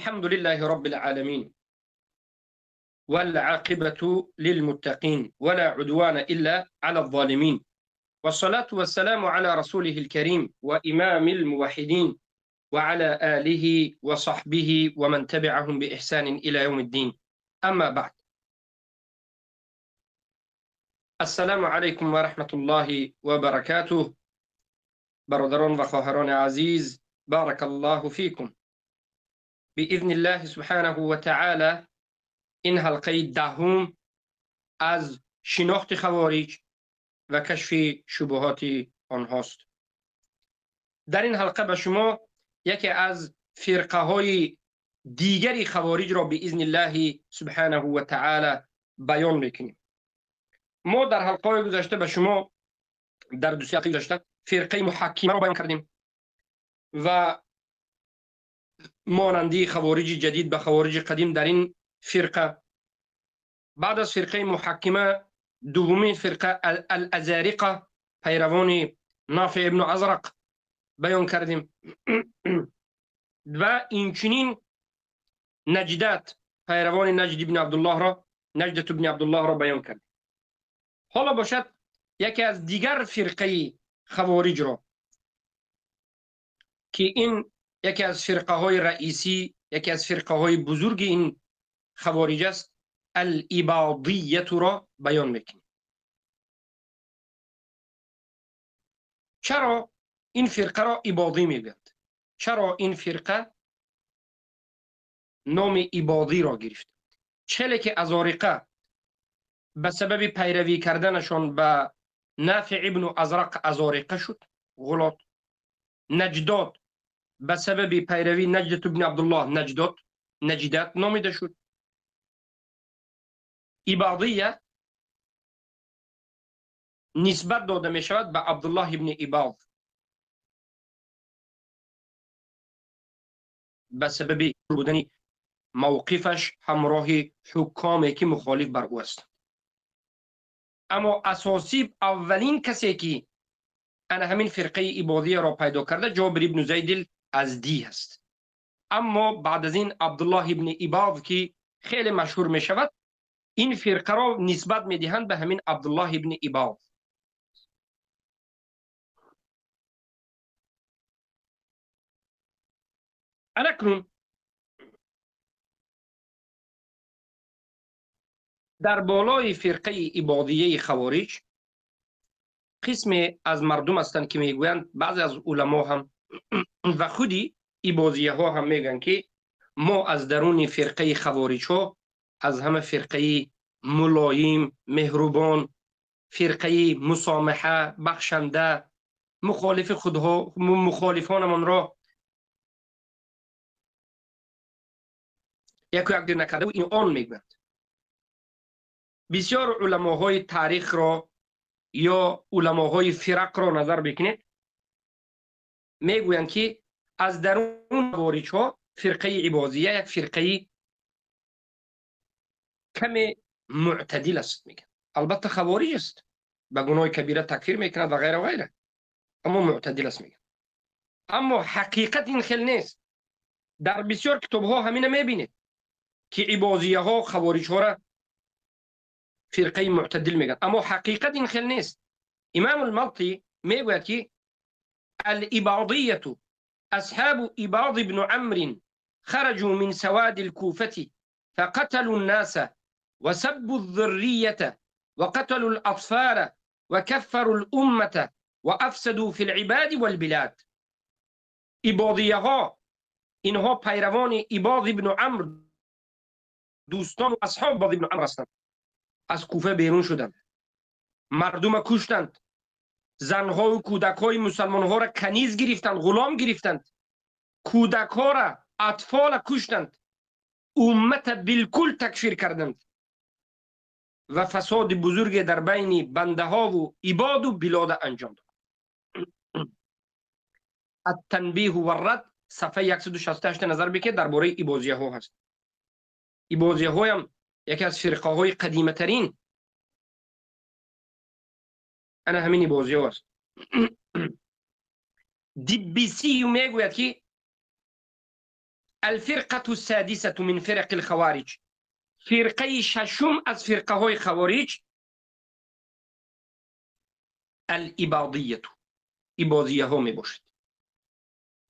الحمد لله رب العالمين والعاقبة للمتقين ولا عدوان إلا على الظالمين والصلاة والسلام على رسوله الكريم وإمام الموحدين وعلى آله وصحبه ومن تبعهم بإحسان إلى يوم الدين أما بعد السلام عليكم ورحمة الله وبركاته برادران وخواهران عزيز بارك الله فيكم بإذن الله سبحانه وتعالى این حلقه دهم از شناخت خوارج و کشف شبهات آنهاست. در این حلقه به شما یکی از فرقه های دیگری خوارج را باذن الله سبحانه و تعالی بیان میکنیم. ما در حلقه های گذشته به شما در دو حلقه گذشته فرقه محکمه را بیان کردیم و مانندی خوارج جدید به خوارج قدیم در این فرقه. بعد از فرقه محکمه دومین فرقه الازارقه پیروان نافع ابن ازرق بیان کردیم و اینچنین نجدت پیروان نجد ابن عبدالله را بیان کردیم. حالا باشد یکی از دیگر فرقه خوارج را که این یکی از فرقه های رئیسی، یکی از فرقه های بزرگ این خوارج است، الاباضیه را بیان میکنیم. چرا این فرقه را اباضی میگویند؟ چرا این فرقه نام اباضی را گرفت؟ چله که ازارقه به سبب پیروی کردنشان به نافع ابن ازرق ازارقه شد، غلط. نجدات به سبب پیروی نجدت ابن عبدالله نجدت نامیده شد. اباضیه نسبت داده می شود به عبدالله ابن اباض به سبب بودن موقفش همراه حکامی که مخالف بر او است. اما اساسی اولین کسی که همین فرقه اباضیه را پیدا کرده جابر ابن زید الازدی است. اما بعد از این عبدالله ابن اباض که خیلی مشهور می شود، این فرقه را نسبت می دهند به همین عبدالله ابن اباض. اکنون در بالای فرقه اباضیه خوارج قسم از مردم هستند که میگویند، بعضی از علما هم و خودی اباضیه ها هم میگن که ما از درون فرقه خوارج ها از همه فرقه ملایم، مهربان، فرقه مسامحه، بخشنده، مخالف خودها مخالفانمان را یک دیر نکرده و این آن میگویند. بسیار علماهای تاریخ را یا علماهای فرق را نظر بکنید، میگویند که از درون خوارج ها فرقه اباضیه یک فرقه کمی معتدل است. میگن البته خوارج است، به گناه کبیره تکفیر میکند و غیره و غیره، اما معتدل است میگن. اما حقیقت این خیلی نیست. در بسیار کتاب ها همین میبینید که اباضیه ها خوارج ها را فرقه معتدل میگن، اما حقیقت این خیلی نیست. امام الملطی میگوید که الاباضیه اصحاب اباض بن عمرو خرجوا من سواد الكوفه فقتلوا الناس وسبوا الذريه وقتلوا الاطفال وكفروا الامه وافسدوا في العباد والبلاد. اباضیه ها اینها پیروان اباض بن عمرو، دوستان و اصحاب اباض بن عمرو هستند. از کوفه بیرون شدند، مردم کشتند، زنها و کودکهای مسلمان ها را کنیز گرفتند، غلام گرفتند، کودک ها را، اطفال کشتند، امت بالکل تکفیر کردند و فساد بزرگ در بین بنده ها و عباد و بلاد انجام داد. التنبیه و الرد صفحه 168 نظر بکنید، درباره اباضیه ها هست. اباضیه ها هم یکی از فرقه های قدیمه ترین همین اباضیه ها است. دیبیسی میگوید که الفرقة السادسة من فرق الخوارج، فرقه ششم از فرقه های خوارج، الاباضیه، اباضیه ها می باشد.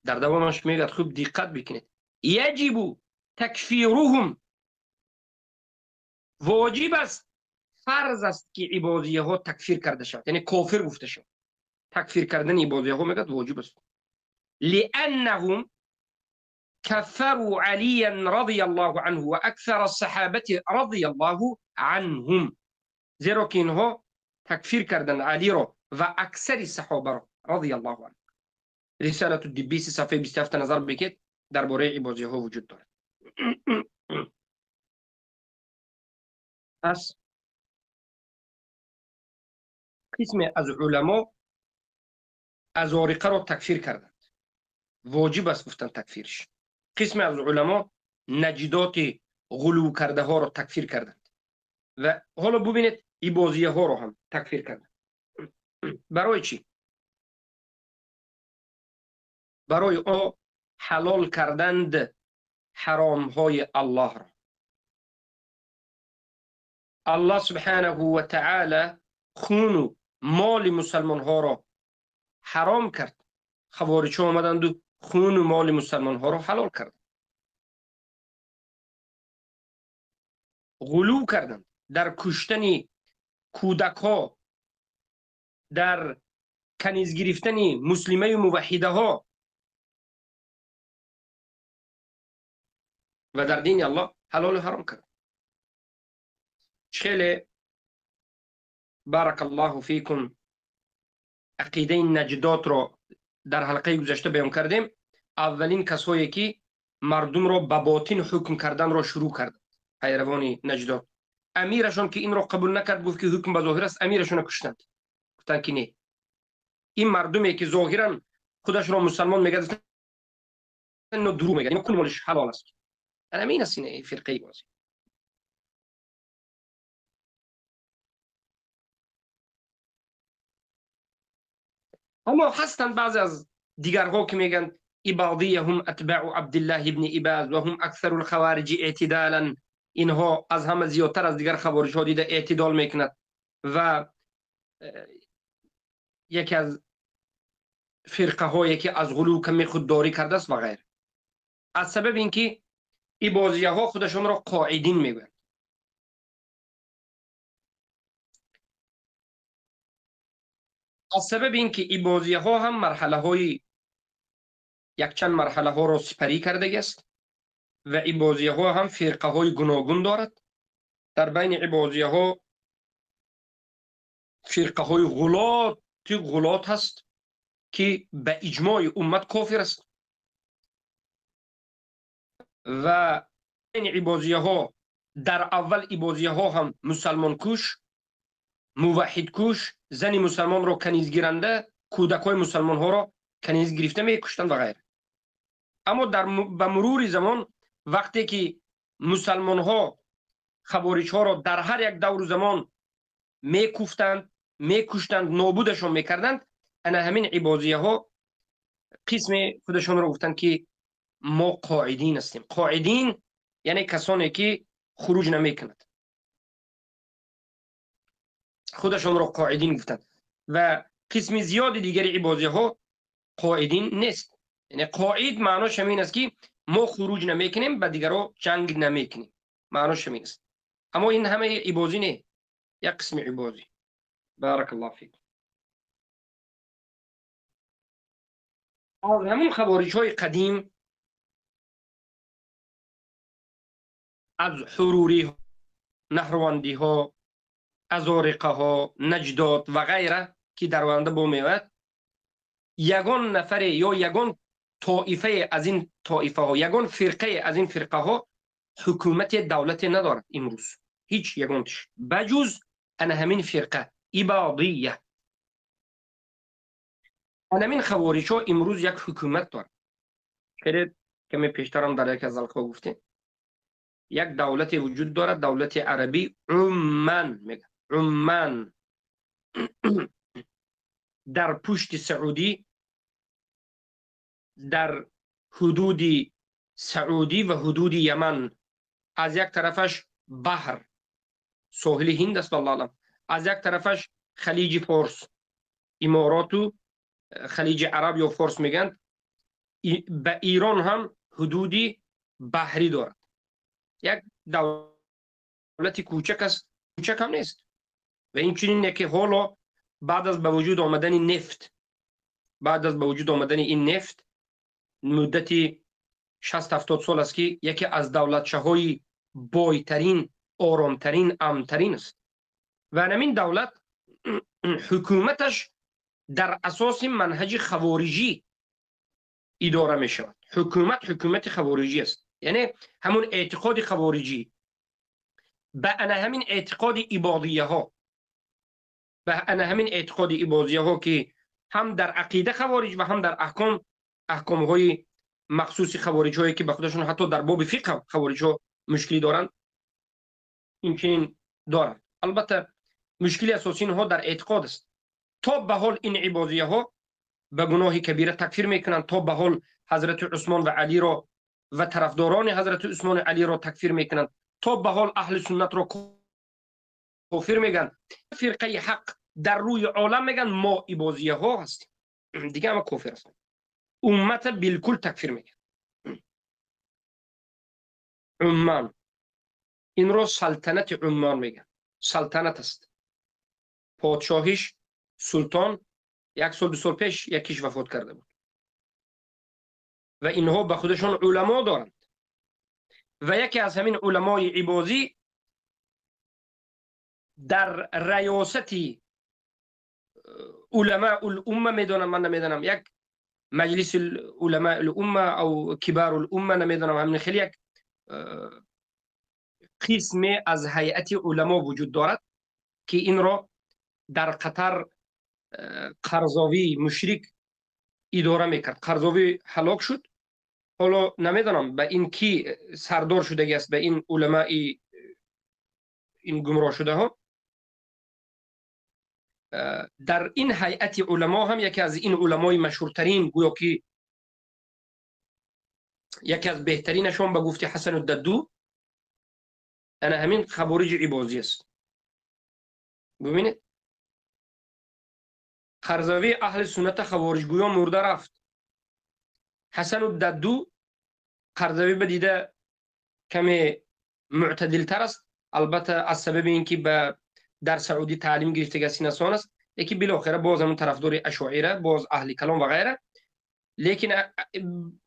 در دوامش میگه خوب دقت بکنید، یجب تکفیرهم، واجب است، فرض است که اباضیه ها تکفیر کرده شود، یعنی کافر گفته شود. تکفیر کردن اباضیه ها میگه واجب است، لانهم كفروا عليا رضي الله عنه وأكثر الصحابة رضي الله عنهم، زیرا که اینها تکفیر کردن علی را و اکثر صحابه را رضی الله عنه. رسالة الدبیسی صفحه 27 نظر بکید، درباره اباضیه ها وجود دارد. پس قسم از علما ازارقه را تکفیر کردند، واجب است گفتن تکفیرش. قسم از علما نجدات غلو کرده ها را تکفیر کردند و حالا ببینید اباضیه ها را هم تکفیر کردند. برای چی؟ برای او حلال کردند حرام های الله را. الله سبحانه و تعالی خون و مال مسلمان ها را حرام کرد، خوارج ها آمدند و خون و مال مسلمان ها را حلال کردند، غلو کردند در کشتن کودک ها، در کنیز گرفتن مسلمه و موحده ها و در دین الله حلال و حرام کرد. خیلی بارک الله فیکم عقیده نجدات را در حلقه گذشته بیان کردیم. اولین کسایی که مردم را به باطن حکم کردن را شروع کرد، پیروان نجدات. امیرشان که این را قبول نکرد، گفت که حکم به ظاهر است، امیرشان کشتند. گفتند که نه، این مردمی که ظاهرا خودش را مسلمان میگه اینو دروغ میگه، این کل مالش حلال است. امین است این فرقه بازی. اما هستند بعضی از دیگرها که میگن اباضیه هم اتباع عبدالله ابن اباض و هم اکثر الخوارج اعتدالا، اینها از همه زیادتر از دیگر خوارج ها دیده اعتدال میکند و یکی از فرقه هایی که از غلو کمی خودداری کرده است و غیر. از سبب اینکه اباضیه ها خودشون را قاعدین میگویند. از سبب اینکه اباضیه ها هم مرحله های یک چند مرحله ها را سپری کرده است و اباضیه ها هم فرقه های گوناگون دارد. در بین اباضیه ها فرقه های غلات هست که به اجماع امت کافر است و این اباضیه ها در اول اباضیه ها هم مسلمان کش، موحد کش، زن مسلمان را کنیز گیرنده، کودک های مسلمان ها را کنیز گرفته می کشتند و غیره. اما به مرور زمان وقتی که مسلمان ها خوارج ها را در هر یک دور زمان می کوفتند، می کشتند، نابودشان می کردند، انا همین اباضیه ها قسم خودشان را گفتند که ما قاعدین هستیم. قاعدین یعنی کسانی که خروج نمی کند، خودشان را قاعدین گفتند. و قسم زیاد دیگر اباضیه ها قاعدین نیست. یعنی قاعد معناش همین است که ما خروج نمیکنیم، با دیگرها جنگ نمیکنیم، معناش همین است. اما این همه اباضی نه، یک قسم اباضی. بارک الله فیک. از همون خوارج های قدیم، از حروری ها، نهروندی ها، ازارقه ها، نجدات و غیره که در آینده با میاد، یگان نفر یا یگان طائفه از این طائفه ها، یگان فرقه از این فرقه ها حکومت دولت ندارد امروز، هیچ یگانش، بجز انا همین فرقه اباضیه. انا همین خوارج ها امروز یک حکومت دارد. خیلی کمی پیشترم در یک از حلقه گفتیم یک دولت وجود دارد، دولت عربی عمان، میگه عمان در پشت سعودی در حدود سعودی و حدود یمن، از یک طرفش بحر ساحل هند است والله اعلم، از یک طرفش خلیج فارس، امارات و خلیج عرب یا فارس میگن. به ایران هم حدودی بحری دارد. یک دولت کوچک است، کوچک هم نیست. و این چنینه که حالا بعد از به وجود آمدن نفت، بعد از به وجود آمدن این نفت مدتی 60-70 سال است که یکی از دولت‌های بایترین، آرامترین، امنترین است. و همین دولت حکومتش در اساس منهج خوارجی اداره می شود. حکومت خوارجی است، یعنی همون اعتقاد خوارجی، به همین اعتقاد عبادیه ها، به همین اعتقاد عبادیه ها که هم در عقیده خوارج و هم در احکام های مخصوص خوارج هایی که به خودشون حتی در باب فقه خوارج ها مشکلی دارند، این دارند. البته مشکلی اساسی اینها در اعتقاد است. تا به حال این عبادیه ها به گناه کبیره تکفیر میکنند، تا به حال حضرت عثمان و علی را و طرفداران حضرت عثمان و علی را تکفیر میکنند، تا به حال اهل سنت را کافر میگن. فرقه حق در روی عالم میگن ما عبادیه ها هستیم، دیگه همه کافر هستند. امت بالکل تکفیر میگن. عمان، این را سلطنت عمان میگن. سلطنت است. پادشاهیش سلطان 1 سال 2 سال پیش یکیش وفات کرده بود و اینها به خودشون علما دارند. و یکی از همین علمای عبادی در ریاست علماء الامه میدونم، من نمیدونم، یک مجلس علماء الامه او کبار الامه نمیدونم، همین خیلی یک قسم از هیئت علما وجود دارد که این را در قطر قرضاوی مشرک اداره میکرد. قرضاوی هلاک شد، حالا نمیدونم به این کی سردار شده است، به این علماء این گمراه شده ها. در این هیئت علما هم یکی از این علمای مشهورترین، گویا که یکی از بهترینشون به گفته حسن الددو، انا همین خوارج عباضی است. ببینید قرضاوی اهل سنت خوارج گویا مرده رفت. حسن الددو قرضاوی بدیده کمی معتدل تر است، البته از سبب اینکه در سعودی تعلیم گرفته گسی نسان است، یکی بالاخره باز همون طرفدار اشاعره، باز اهل کلام و غیره، لیکن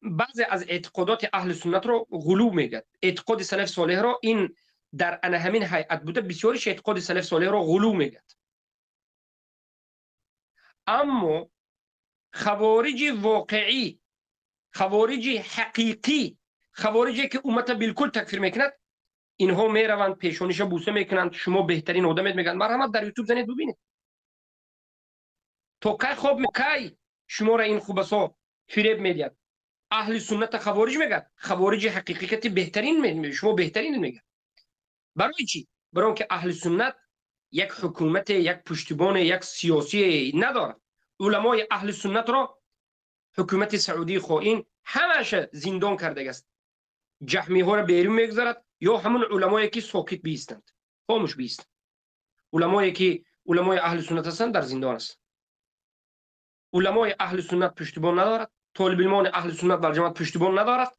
بعضی از اعتقادات اهل سنت رو غلو میگه. اعتقاد سلف صالح رو این در همین هیئت بوده، بسیارش اعتقاد سلف صالح رو غلو میگه. اما خوارج واقعی، خوارج حقیقی، خوارجی که امت بالکل تکفیر میکند، اینها میروند پیشونیش بوسه میکنند، شما بهترین آدمید، میگن مرحمت در یوتیوب زنید ببینید تو کی خوب کی شما را این خوبسا فریب میدید. اهل سنت خوارج میگن، خوارج حقیقت بهترین میگن، شما بهترین میگن. برای چی؟ برای اینکه اهل سنت یک حکومت، یک پشتیبان، یک سیاسی ندارد. علمای اهل سنت را حکومت سعودی خائن همش زندان کرده است، جهمی ها را بیرون میگذارد، یا همون علمایی که ساکت بیستند، خاموش بیستند. علمایی که علمای اهل سنت هستند در زندان است. علمای اهل سنت پشتیبان ندارد، طالب علمان اهل سنت در جماعت پشتیبان ندارد،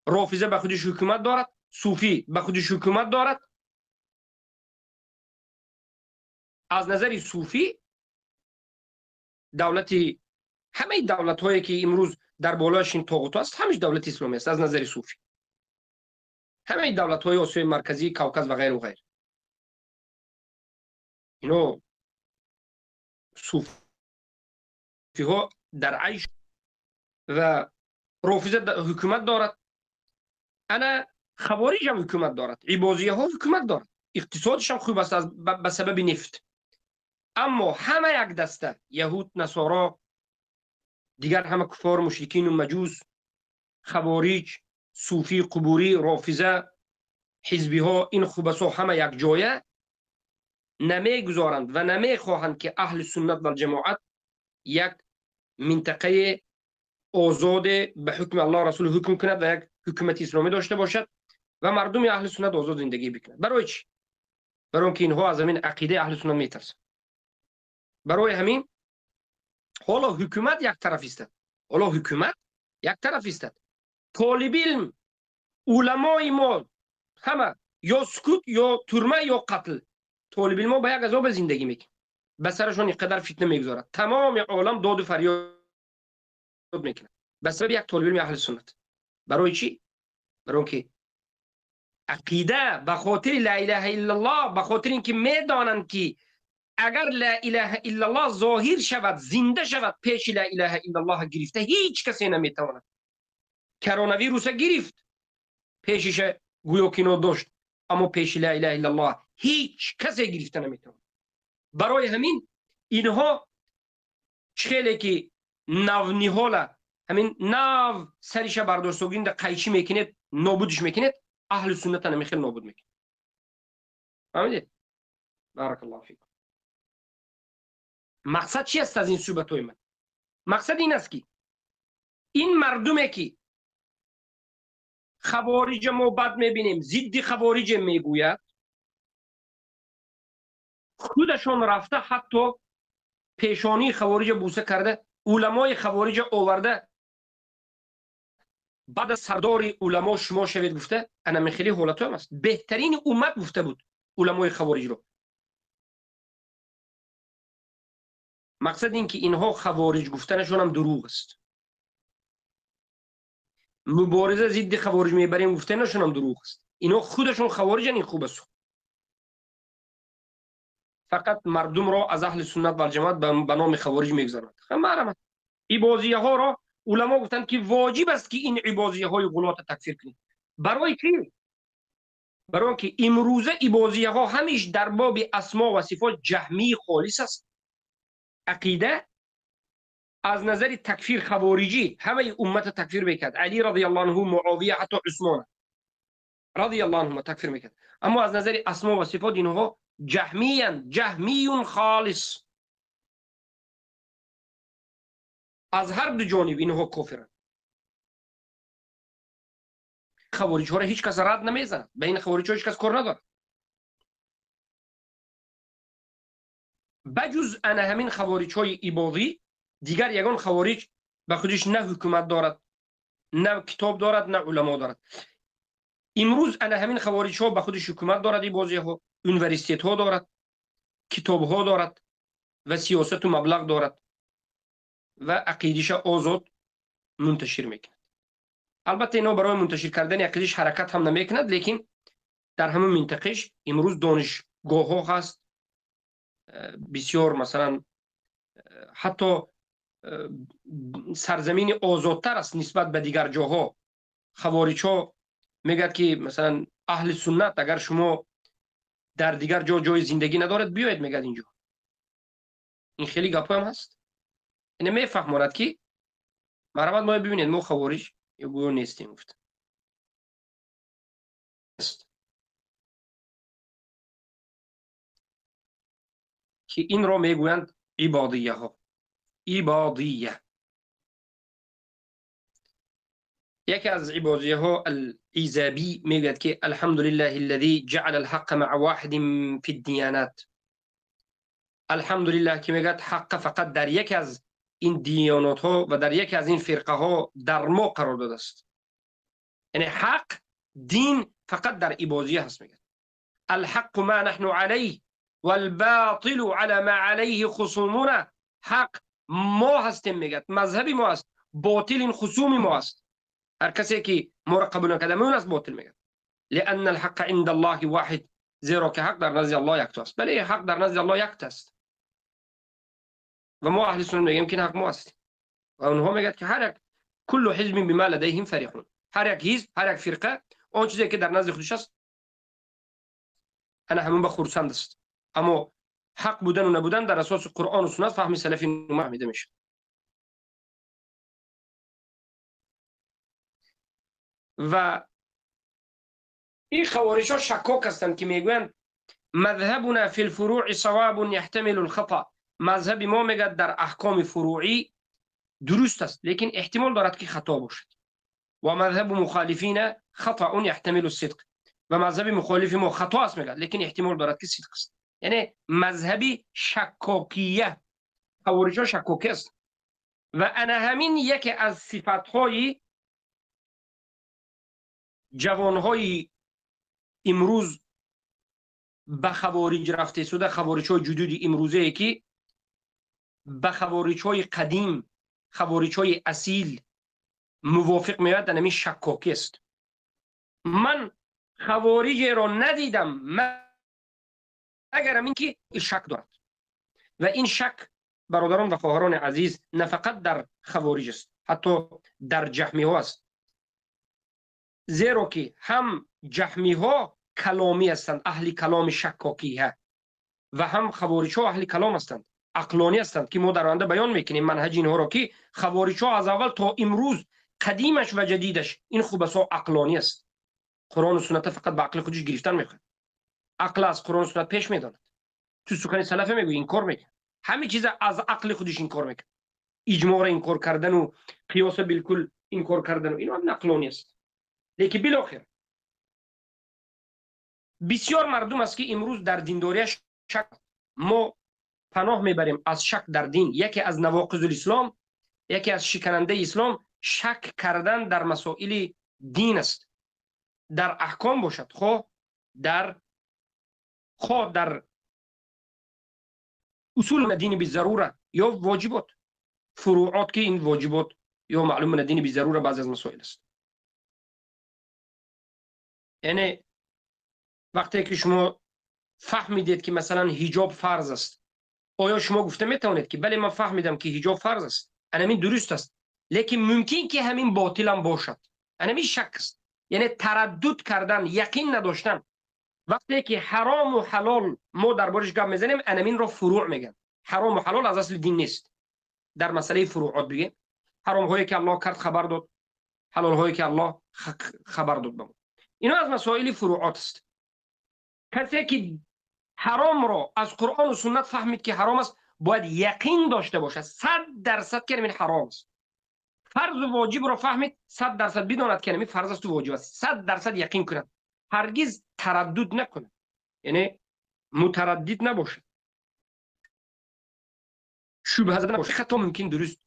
رافضه به خودش حکومت دارد، صوفی به خودش حکومت دارد. از نظر صوفی دولتی، همه دولت هایی که امروز در بالایش این طاغوت است، همش دولت اسلامی است. از نظر صوفی همه دولت های آسیای مرکزی، کاوکاز و غیر و غیر، اینو صوفی ها در عیش و رافضه حکومت دارد. انا خوارج هم حکومت دارد، عباضیه ها حکومت دارد، اقتصادش هم خوب است به سبب نفت. اما همه یک دسته، یهود، نصارا، دیگر همه کفار، مشرکین و مجوس، خوارج، صوفی، قبوری، رافضه، حزبی ها، این خوبسا همه یک جایه نمیگذارند و نمیخواهند که اهل سنت و جماعت یک منطقه آزاد به حکم الله رسول حکم کند و یک حکومت اسلامی داشته باشد و مردم اهل سنت آزاد زندگی بکنند. برای چی؟ برای اینکه اینها از همین عقیده اهل سنت میترسند. برای همین حالا حکومت یک طرف است. حالا حکومت یک طرف است. طالب علم، علمای ما همه یا سکوت یا ترمه یا قتل. طالب علم به یک عذاب زندگی میکنه. به سرشون اینقدر فتنه میگذارد. تمام عالم داد و فریاد میکنه به سبب یک طالب علم اهل سنت. برای چی؟ برای اینکه عقیده به خاطر لا اله الا الله، به خاطر اینکه میدانند که اگر لا اله الا الله ظاهر شود، زنده شود، پیش لا اله الا الله گرفته هیچ کسی نمیتواند. کرونا ویروس گرفت، پیشش گویا که داشت، اما پیش لا اله الا الله هیچ کسی گرفته نمیتواند. برای همین اینها چخیلی که نو نهاله همین نو سرش برداشتگین در قیچی میکنید، نابودش میکنید، اهل سنت نمیخیل نابود میکنید. فهمیدید؟ بارک الله فیکم. مقصد چی است از این صحبت های من؟ مقصد این است که این مردمی که خوارج ما بد میبینیم، ضد خوارج میگوید، خودشان رفته حتی پیشانی خوارج بوسه کرده، علمای خوارج آورده، بعد از سردار علما شما شوید گفته. انا من خیلی حالت هم است. بهترین امت گفته بود علمای خوارج رو. مقصد این که اینها خوارج گفتنشون هم دروغ است. مبارزه ضد خوارج میبریم گفتنشون هم دروغ است. اینا خودشون خوارجن، این خوب است. فقط مردم را از اهل سنت و جماعت به نام خوارج میگذارند. خب این بازیه ها را علما گفتند که واجب است که این عبازیه های غلات تکفیر کنید. برای چی؟ برای اینکه امروزه عبازیه ها همیش در باب اسما و صفات جهمی خالص است. عقیده از نظر تکفیر خوارجی همه امت تکفیر میکرد. علی رضی الله عنه، معاویه، حتی عثمان رضی الله عنه تکفیر میکرد. اما از نظر اسما و صفات اینها جهمی خالص. از هر دو جانب اینها کافرند. خوارج ها را هیچ کس رد نمیزند. بین خوارج ها هیچ کس کار ندارد. بجز انا همین خوارج های عبادی، دیگر یگان خوارج به خودش نه حکومت دارد، نه کتاب دارد، نه علما دارد. امروز انا همین خوارج ها به خودش حکومت دارد، عبادی ها یونیورسیته ها دارد، کتاب ها دارد و سیاست و مبلغ دارد و عقیدش آزاد منتشر میکند. البته اینا برای منتشر کردن عقیدش حرکت هم نمیکند، لیکن در همه منطقهش امروز دانشگاه ها هست بسیار، مثلا حتی سرزمین آزادتر است نسبت به دیگر جاها. خوارج ها میگد که مثلا اهل سنت اگر شما در دیگر جای زندگی ندارد بیاید میگد اینجا. این خیلی گپ هم هست. اینه میفهماند که مرحبا ما ببینید ما خوارج یا گویا نیستیم. گفت که این را میگویند عبادیه ها. عبادیه یکی از عبادیه ها العیزابی میگوید که الحمدلله الذی جعل الحق مع واحد فی الدیانات. الحمدلله که میگوید حق فقط در یک از این دیانات ها و در یک از این فرقه ها در ما قرار داده است. یعنی حق دین فقط در عبادیه هست. میگه الحق ما نحن علیه والباطل على ما علیه خصومنا. حق ما هستیم، میگه مذهبی ما است، باطل این خصوم ما است. هر کسی که ما را قبول نکرده اون است باطل. میگه لان الحق عند الله واحد، زیرا که حق در نزد الله یک است. بله حق در نزد الله یک است و ما اهل سنت میگیم که حق ما است. و اونها میگه که هر یک کل حزب بما لديهم فرحون. هر یک حزب، هر یک فرقه اون چیزی که در نزد خودش است انا همون به خرسند است. اما حق بودن و نبودن در اساس قرآن و سنت فهم سلفی محمیده میشه. و این خوارج ها شکاک هستند که میگویند مذهبنا فی الفروع صواب یحتمل الخطا. مذهب ما میگه در احکام فروعی درست است، لیکن احتمال دارد که خطا باشد. و مذهب مخالفین خطا یحتمل الصدق، و مذهب مخالف ما خطا است میگه لیکن احتمال دارد که صدق است. یعنی مذهبی شکاکیه، خوارج ها شکاکی است. و انا همین یکی از صفاتهای جوانهای امروز به خوارج رفته شده، خوارج های جدود امروزه ای که به خوارج های قدیم، خوارج های اصیل موافق میاد، نمی شکاکی است. من خوارج را ندیدم مگر اینکه شک دارد، و این شک برادران و خواهران عزیز نه فقط در خوارج است، حتی در جهمی ها است. زیرا که هم جهمی ها کلامی هستند، اهل کلام شکاکی ها، و هم خوارج ها اهل کلام هستند، عقلانی هستند که ما در آینده بیان میکنیم منهج اینها را که خوارج ها از اول تا امروز قدیمش و جدیدش این خوبسا عقلانی است. قرآن و سنت فقط به عقل خودش گرفتن میخواد، عقل از قرآن و سنت پیش میداند. تو سخن سلفه میگه این کار میکنه، همه چیز از عقل خودش این کار میکنه، اجماع این کار کردن و قیاس بالکل این کار کردن و اینا هم عقلانی است. لیکن بالاخره بسیار مردم است که امروز در دینداریش شک. ما پناه میبریم از شک در دین. یکی از نواقض الاسلام، یکی از شکننده اسلام شک کردن در مسائل دین است، در احکام باشد، خواه در اصول دین بی ضروره یا واجبات، فروعات که این واجبات یا معلوم من دین بی ضروره بعض از مسائل است. یعنی وقتی که شما فهمیدید که مثلا حجاب فرض است، آیا شما گفته میتونید که بله من فهمیدم که حجاب فرض است، همین درست است، لیکن ممکن که همین باطل هم باشد، همین شک است. یعنی تردد کردن، یقین نداشتن. وقتی که حرام و حلال ما دربارش گپ میزنیم، همین را فروع میگن. حرام و حلال از اصل دین نیست. در مسئله فروعات بگیم حرام هایی که الله کرد خبر داد، حلال هایی که الله خبر داد بمون. اینا از مسائل فروعات است. کسی که حرام را از قرآن و سنت فهمید که حرام است، باید یقین داشته باشد 100% که این حرام است. فرض و واجب را فهمید 100% بداند که این فرض است و واجب است، 100% یقین کند، هرگز تردد نکند، یعنی متردد نباشد، شبهه زده نباشد. خطا ممکن درست،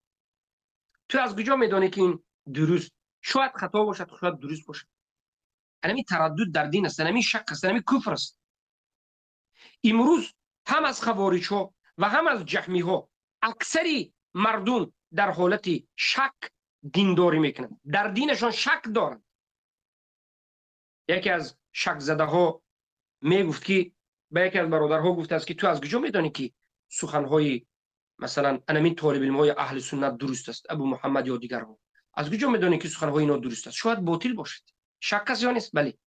تو از کجا میدانی که این درست؟ شاید خطا باشد، شاید درست باشد. همین تردد در دین است، همین شک است، همین کفر است. امروز هم از خوارج ها و هم از جهمی ها اکثری مردم در حالت شک دینداری میکنند، در دینشان شک دارند. یکی از شک زده ها میگفت که به یکی از برادرها گفته است که تو از کجا میدانی که سخنهای مثلا انمین طالب علم‌های اهل سنت درست است، ابو محمد یا دیگرها، از کجا میدانی که سخنهای اینا درست است؟ شاید باطل باشد. شک است یا نیست؟ بله.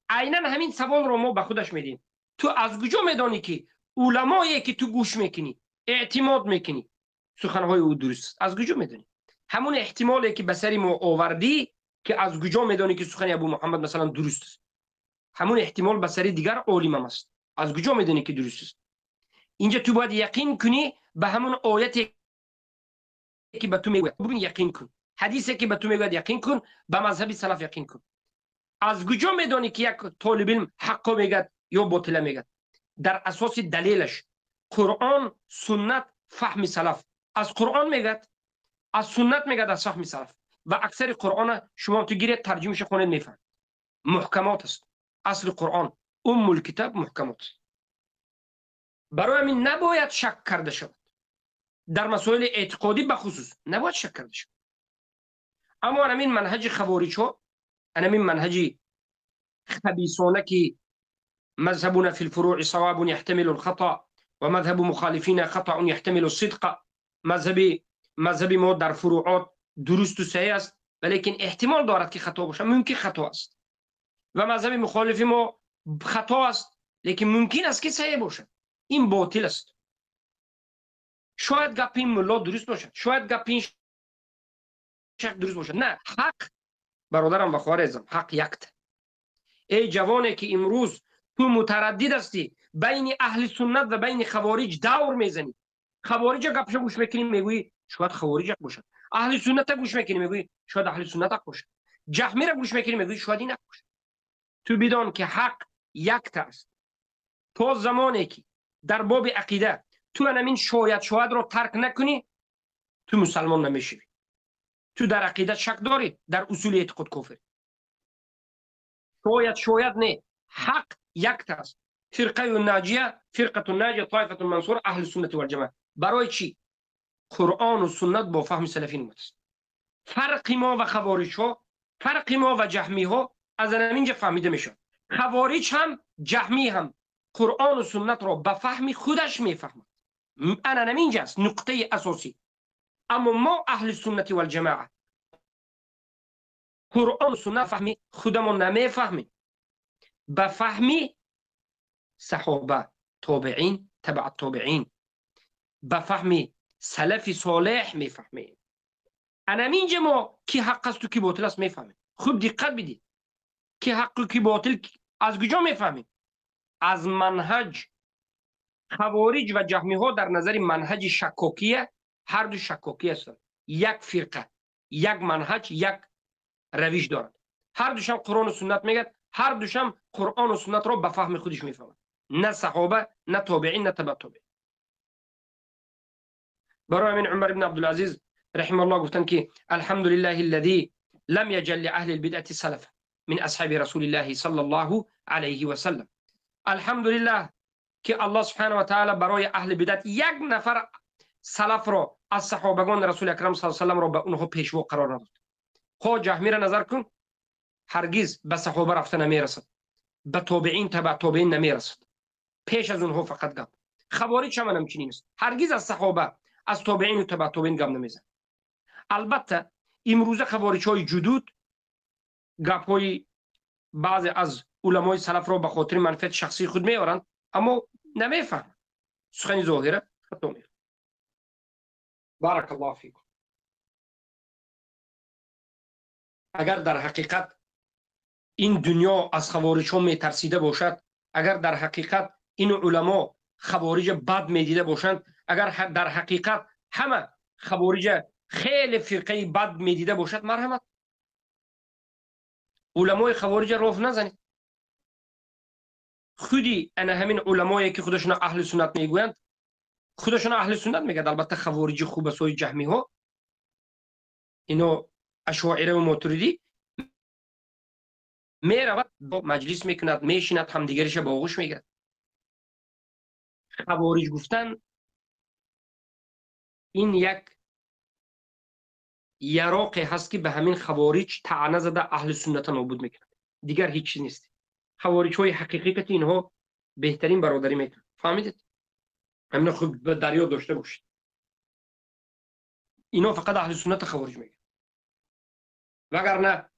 عیناً همین سوال رو ما به خودش میدیم. تو از کجا میدانی که علمایی که تو گوش میکنی، اعتماد میکنی، سخنهای او درست است؟ از کجا میدانی؟ همون احتمالی که به سر ما آوردی که از کجا میدانی که سخن ابو محمد مثلا درست است، همون احتمال به سر دیگر عالم هم است. از کجا میدانی که درست است؟ اینجا تو باید یقین کنی به همون آیتی که به تو میگوید ببین یقین کن، حدیثی که به تو میگوید یقین کن، به مذهب سلف یقین کن. از کجا میدانی که یک طالب علم حق میگه یا باطل میگه؟ در اساس دلیلش قرآن، سنت، فهم سلف. از قرآن میگه، از سنت میگه، از فهم سلف. و اکثر قرآن شما تو گیرید ترجمهش خونید میفهمید، محکمات است. اصل قرآن ام الکتاب محکمات. برای همین نباید شک کرده شود در مسائل اعتقادی، به خصوص نباید شک کرده شود. اما همین منهج خوارج ها، همین منهج خبیثانه که مذهبنا في الفروع صواب يحتمل الخطأ و مذهب مخالفین خطأ يحتمل الصدق، مذهب ما در فروعات درست و صحیح است ولیکن احتمال دارد که خطا باشد، ممکن خطا است. و مذهب مخالف ما خطا است لیکن ممکن است که صحیح باشد. این باطل است. شاید گپ این ملا درست باشد، شاید گپ این شیخ درست باشد. نه، حق برادرم و خواهرم، حق یکت. ای جوانی که امروز تو متردد هستی بین اهل سنت و بین خوارج دور میزنی، خوارج گپش گوش میکنی میگویی شاید خوارج باشد، اهل سنت گوش میکنی میگوی شاید اهل سنت کشه، جهمی را گوش میکنی میگوی شاید این نکشه. تو بدان که حق یک است. تا زمانی که در باب عقیده تو همین شاید رو ترک نکنی تو مسلمان نمیشی. تو در عقیده شک داری، در اصول اعتقاد کفر. شاید نه، حق یک است. فرقه الناجیه طایفه المنصوره اهل سنت و الجماعه. برای چی؟ قرآن و سنت با فهم سلفین است. فرق ما و خوارج ها، فرق ما و جهمی ها از اینجا فهمیده میشه. خوارج هم جهمی هم قرآن و سنت را به فهم خودش میفهمند. انا اینجاست نقطه اساسی. اما ما اهل سنت و الجماعه قرآن و سنت فهمی خودمون نمیفهمیم. به فهمی صحابه، تابعین، تبع التابعین، به فهمی سلف صالح میفهمیم. انا اینجا ما کی حق است و کی باطل است میفهمیم. خوب دقت بدید کی حق و کی باطل از کجا میفهمیم؟ از منهج. خوارج و جهمی ها در نظر منهج شکاکیه، هر دو شکاکی هستند. یک فرقه، یک منهج، یک روش دارد. هر دوشم قرآن و سنت میگه، هر دوشم قرآن و سنت رو به فهم خودش میفهمند. نه صحابه، نه تابعین، نه تبع تابعین. برای من عمر بن عبدالعزیز رحمه الله گفتن که الحمد لله الذي لم يجل لأهل البدعة سلفا من اصحاب رسول الله صلی الله علیه و سلم. الحمد لله که الله سبحانه و تعالی برای اهل بدعت یک نفر سلف را از صحابگان رسول اکرم صلی الله علیه و سلم را به اونها پیشوا قرار نداد. خود جهمی را نظر کن، هرگز به صحابه رفته نمیرسد، به تابعین تبع تابعین نمیرسد، پیش از اونها فقط گپ. خوارج هم همچنین است، هرگز از صحابه، از تابعین و تبع تابعین گپ نمیزنه. البته امروزه خوارج های جدود گپ های بعضی از علمای سلف را به خاطر منفعت شخصی خود میارند، اما نمیفهمند. سخن ظاهره خطا میره. بارک الله فیکم. اگر در حقیقت این دنیا از خوارج ها میترسیده باشد، اگر در حقیقت این علما خوارج بد میدیده باشند، اگر در حقیقت همه خوارج خیلی فرقه بد میدیده باشد، مرحمت علمای خوارج راه نزنید. خودی انا همین علمایی که خودشون اهل سنت میگویند، خودشون اهل سنت میگن. البته خوارج خوب است و جهمی ها، اینو اشاعره و ماتریدی، میرود با مجلس میکند، میشیند، همدیگرش با آغوش میگیرد. خوارج گفتن این یک یراقی هست که به همین خوارج طعنه زده اهل سنت نابود میکنه، دیگر هیچ چیز نیست. خوارج های حقیقت اینها بهترین برادری میکنه. فهمیدید؟ همین خوب به دریا داشته باشید. اینا فقط اهل سنت خوارج میگن، وگرنه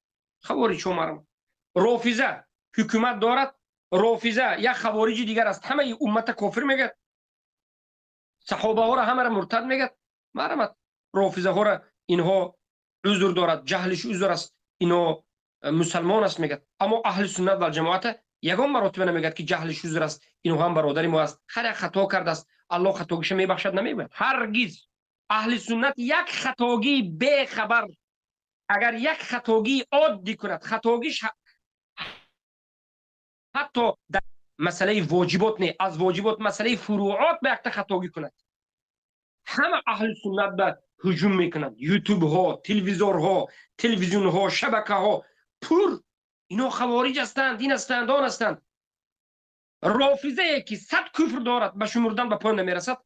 خوارج شما رافضه حکومت دارد، رافضه یک خوارج دیگر است، همه امت کافر میگه، صحابه ها را همه را مرتد میگه. مرحمت رافضه ها را اینها عذر دارد، جهلش عذر است، اینا مسلمان است میگه. اما اهل سنت و جماعت یگان مراتبه نمیگه که جهلش عذر است، اینو هم برادر ما است، هر خطا کرده است الله خطاگیش میبخشد، نمیگه. هرگز اهل سنت یک خطاگی به خبر، اگر یک خطاگی عادی کند، خطاگیش حتی در مسئله واجبات نه، از واجبات مسئله فروعات به یک خطاگی کند، همه اهل سنت به هجوم میکنند. یوتیوب ها، تلویزیون ها، شبکه ها پر اینا خوارج هستند، این هستند، آن هستند. رافضه که 100 کفر دارد به شمردن به پایان نمیرسد،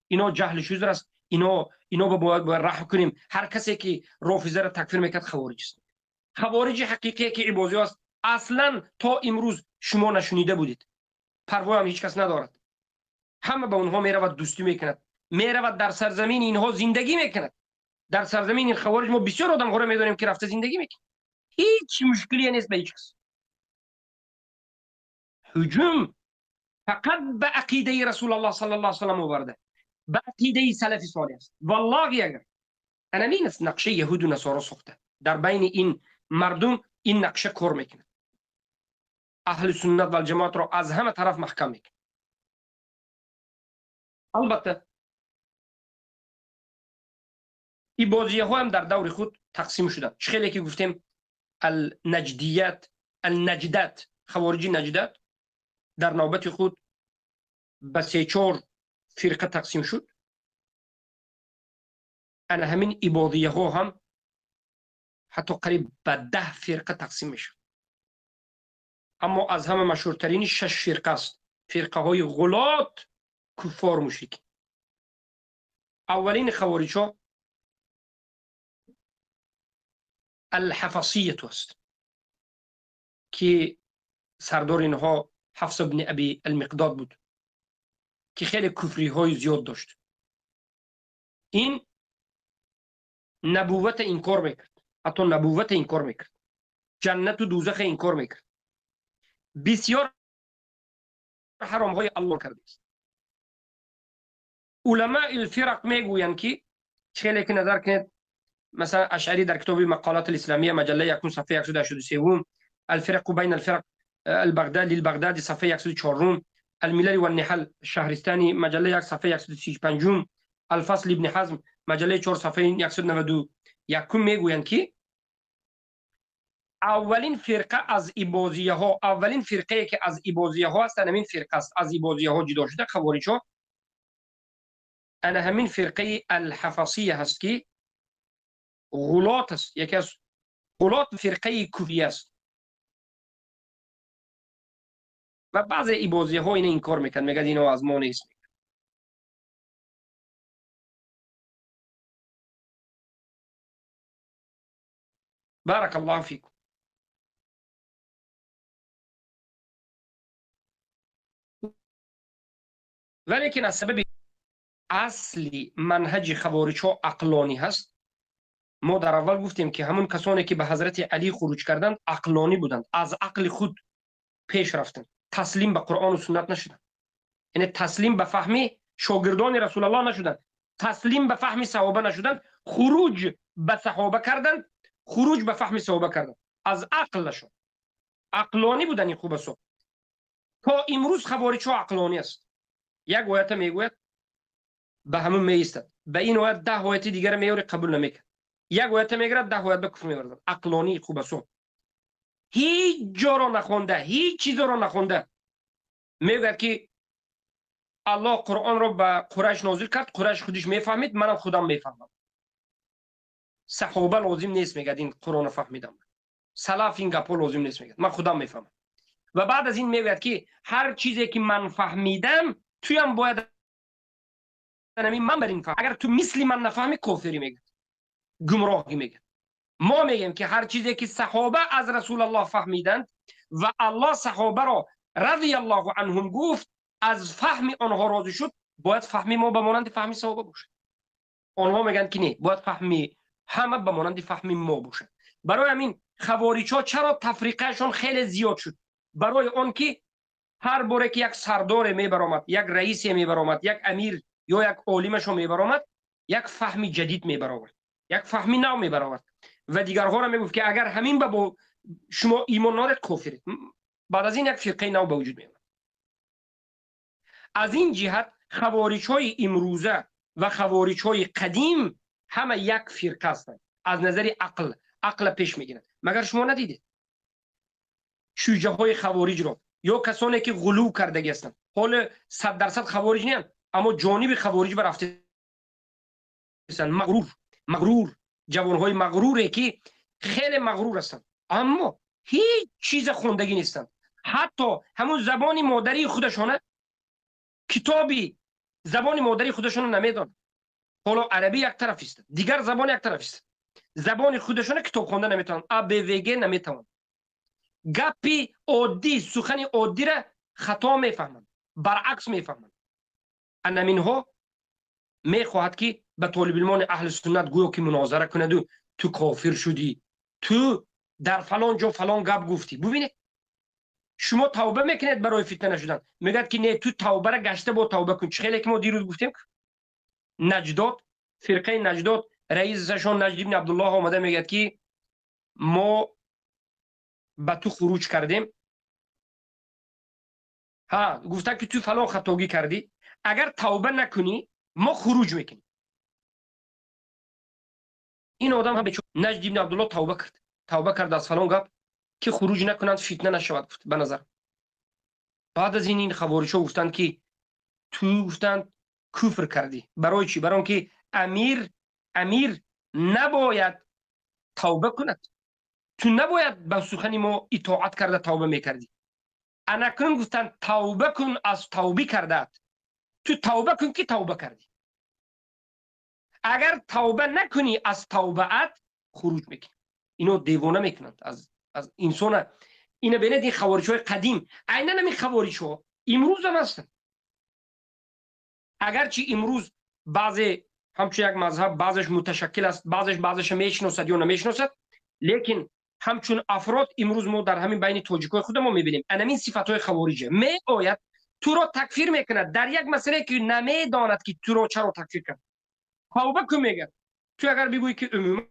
اینا جهل شوزر است. اینا باید رها کنیم. هر کسی که رافضه را تکفیر میکرد خوارج است. خوارج حقیقی که عبازی است اصلا تا امروز شما نشنیده بودید، پروا هم هیچ کس ندارد. همه به اونها میرود، دوستی میکند، میرود در سرزمین اینها زندگی میکند. در سرزمین این خوارج ما بسیار آدم ها را میدونیم که رفته زندگی میکنه، هیچ مشکلی نیست به هیچ کس. هجوم فقط به عقیده رسول الله صلی الله علیه و سلم آورده، به عقیده سلف صالح است. والله اگر انا این است نقشه یهود و نصارا ساخته، در بین این مردم این نقشه کار میکنه، اهل سنت و جماعت را از همه طرف محکم میکنه. البته این بازی ها هم در دور خود تقسیم شدن. خیلی که گفتیم النجدیت، النجدت، خوارجی نجدت در نوبت خود به 3-4 فرقه تقسیم شد. انا همین عبادیه ها هم حتی قریب به 10 فرقه تقسیم میشه. اما از همه مشهورترین 6 فرقه است. فرقه های غلات کفار مشرک. اولین خوارج ها الحفصیه است که سردار اینها حفص بن ابی المقداد بود که خیلی کفری های زیاد داشت. این نبوت انکار میکرد، حتی نبوت انکار میکرد، جنت و دوزخ انکار میکرد، بسیار حرام های الله کرده است. علماء الفرق میگویند که خیلی که نظر کنید، مثلا اشعری در کتاب مقالات الاسلامیه مجله 1 صفحه 183 الفرق بین الفرق البغدادي البغدادي صفحه 104 الملل والنحل الشهرستاني مجله 1 صفحه 135 الفصل ابن حزم مجله 4 صفحه 191 میگویند که اولین فرقه از اباضیه ها، اولین فرقه که از اباضیه ها است، همین فرقه است از اباضیه ها جدا شده خوارج ها. انا همین فرقه الحفصیه هست که غلات است، یکی از غلات فرقه کفری است و بعض اباضیه ها این کار میکنن، میگن اینا از ما نیست. بارك الله فيكم. ولیکن از سبب اصلی منهج خوارج ها عقلانی هست. ما در اول گفتیم که همون کسانی که به حضرت علی خروج کردند عقلانی بودند، از عقل خود پیش رفتند، تسلیم به قرآن و سنت نشدند. یعنی تسلیم به فهم شاگردان رسول الله نشدند، تسلیم به فهم صحابه نشدند، خروج به صحابه کردند، خروج به فهم صحابه کردند، از عقل نشد. عقلانی بودند. این خوب است. تا امروز خوارج ها عقلانی است. یک آیت میگوید به همون میایستد، به این آیت 10 آیت دیگر میاره قبول نمیکنه، یک آیت میگرد 10 آیت به کفر میورد. عقلانی خوب است. هیچ جا را نخونده، هیچ چیز را نخونده. میگه که الله قرآن را به قریش نازل کرد، قریش خودش میفهمید، منم خودم میفهمم. صحابه لازم نیست میگه این قرآن فهمیدم، سلف این گپا لازم نیست میگه، من خودم میفهمم. و بعد از این میگه که هر چیزی که من فهمیدم توی هم باید من بریم فهم. اگر تو مثلی من نفهمی کافری میگه، گمراهی میگه. ما میگیم که هر چیزی که صحابه از رسول الله فهمیدند و الله صحابه را رضی الله عنهم گفت از فهم آنها راضی شد، باید فهمی ما به مانند فهمی صحابه باشه. آنها میگن که نه، باید فهمی همه به مانند فهمی ما باشه. برای همین خوارج ها چرا تفریقهشون خیلی زیاد شد؟ برای آن که هر باره که یک سردار میبرامد، یک رئیس میبرامد، یک امیر یا یک عالمش میبرامد، یک فهمی جدید میبرامد، یک فهمی نو میبرامد و دیگرها را میگفت که اگر همین به شما ایمان ندارید کافرید. بعد از این یک فرقه نو به وجود میاد. از این جهت خوارج های امروزه و خوارج های قدیم همه یک فرقه هستند. از نظر عقل پیش میگیرند. مگر شما ندیدید شیوه های خوارج را یا کسانی که غلو کرده هستند، حال 100% خوارج نیست اما جانب خوارج برفته هستند، مغرور جوان های مغروره که خیلی مغرور هستند اما هیچ چیز خوندگی نیستند. حتی همون زبان مادری خودشونه، کتابی زبان مادری خودشون نمیدونن. حالا عربی یک طرف است، دیگر زبان یک طرف است. زبان خودشون کتاب خوندن نمیتونن، ابوگ نمیتونن. گپی عادی، سخن عادی را خطا میفهمن، برعکس میفهمن. انمینها میخواهد که به طالب علمان اهل سنت گویا که مناظره کند و تو کافر شدی، تو در فلان جا فلان گپ گفتی. ببینید شما توبه میکنید برای فتنه نشدن، میگد که نه تو توبه را گشته با توبه کن. چه خیلی که ما دیروز گفتیم نجدات، فرقه نجدات رئیسشون نجد بن عبدالله آمده میگد که ما به تو خروج کردیم، ها گفته که تو فلان خطاگی کردی، اگر توبه نکنی ما خروج میکنیم. این آدم هم به نجد ابن عبدالله توبه کرد از فلان گپ که خروج نکنند فتنه نشود. به نظر بعد از این خوارج‌ها گفتند که تو گفتند کفر کردی. برای چی؟ برای که امیر نباید توبه کند. تو نباید به سخن ما اطاعت کرده توبه میکردی. انکنون گفتند توبه کن از توبه کردت. تو توبه کن که توبه کردی. اگر توبه نکنی از توبهت خروج میکنی. اینو دیوانه میکنند از انسان. اینو ببینید این خوارج‌های قدیم عیناً همین خوارج‌ها امروز هم هستند. اگرچه امروز بعضی همچون یک مذهب بعضش متشکل است، بعضش میشناسد یا نمیشناسد، لیکن همچون افراد امروز ما در همین بین تاجیکای خود ما میبینیم همین صفات‌های خوارجه. می آید تو را تکفیر میکند در یک مسئله که نمیداند که تو را چرا تکفیر کرد. توبه کن میگه. تو اگر بگویی که عموما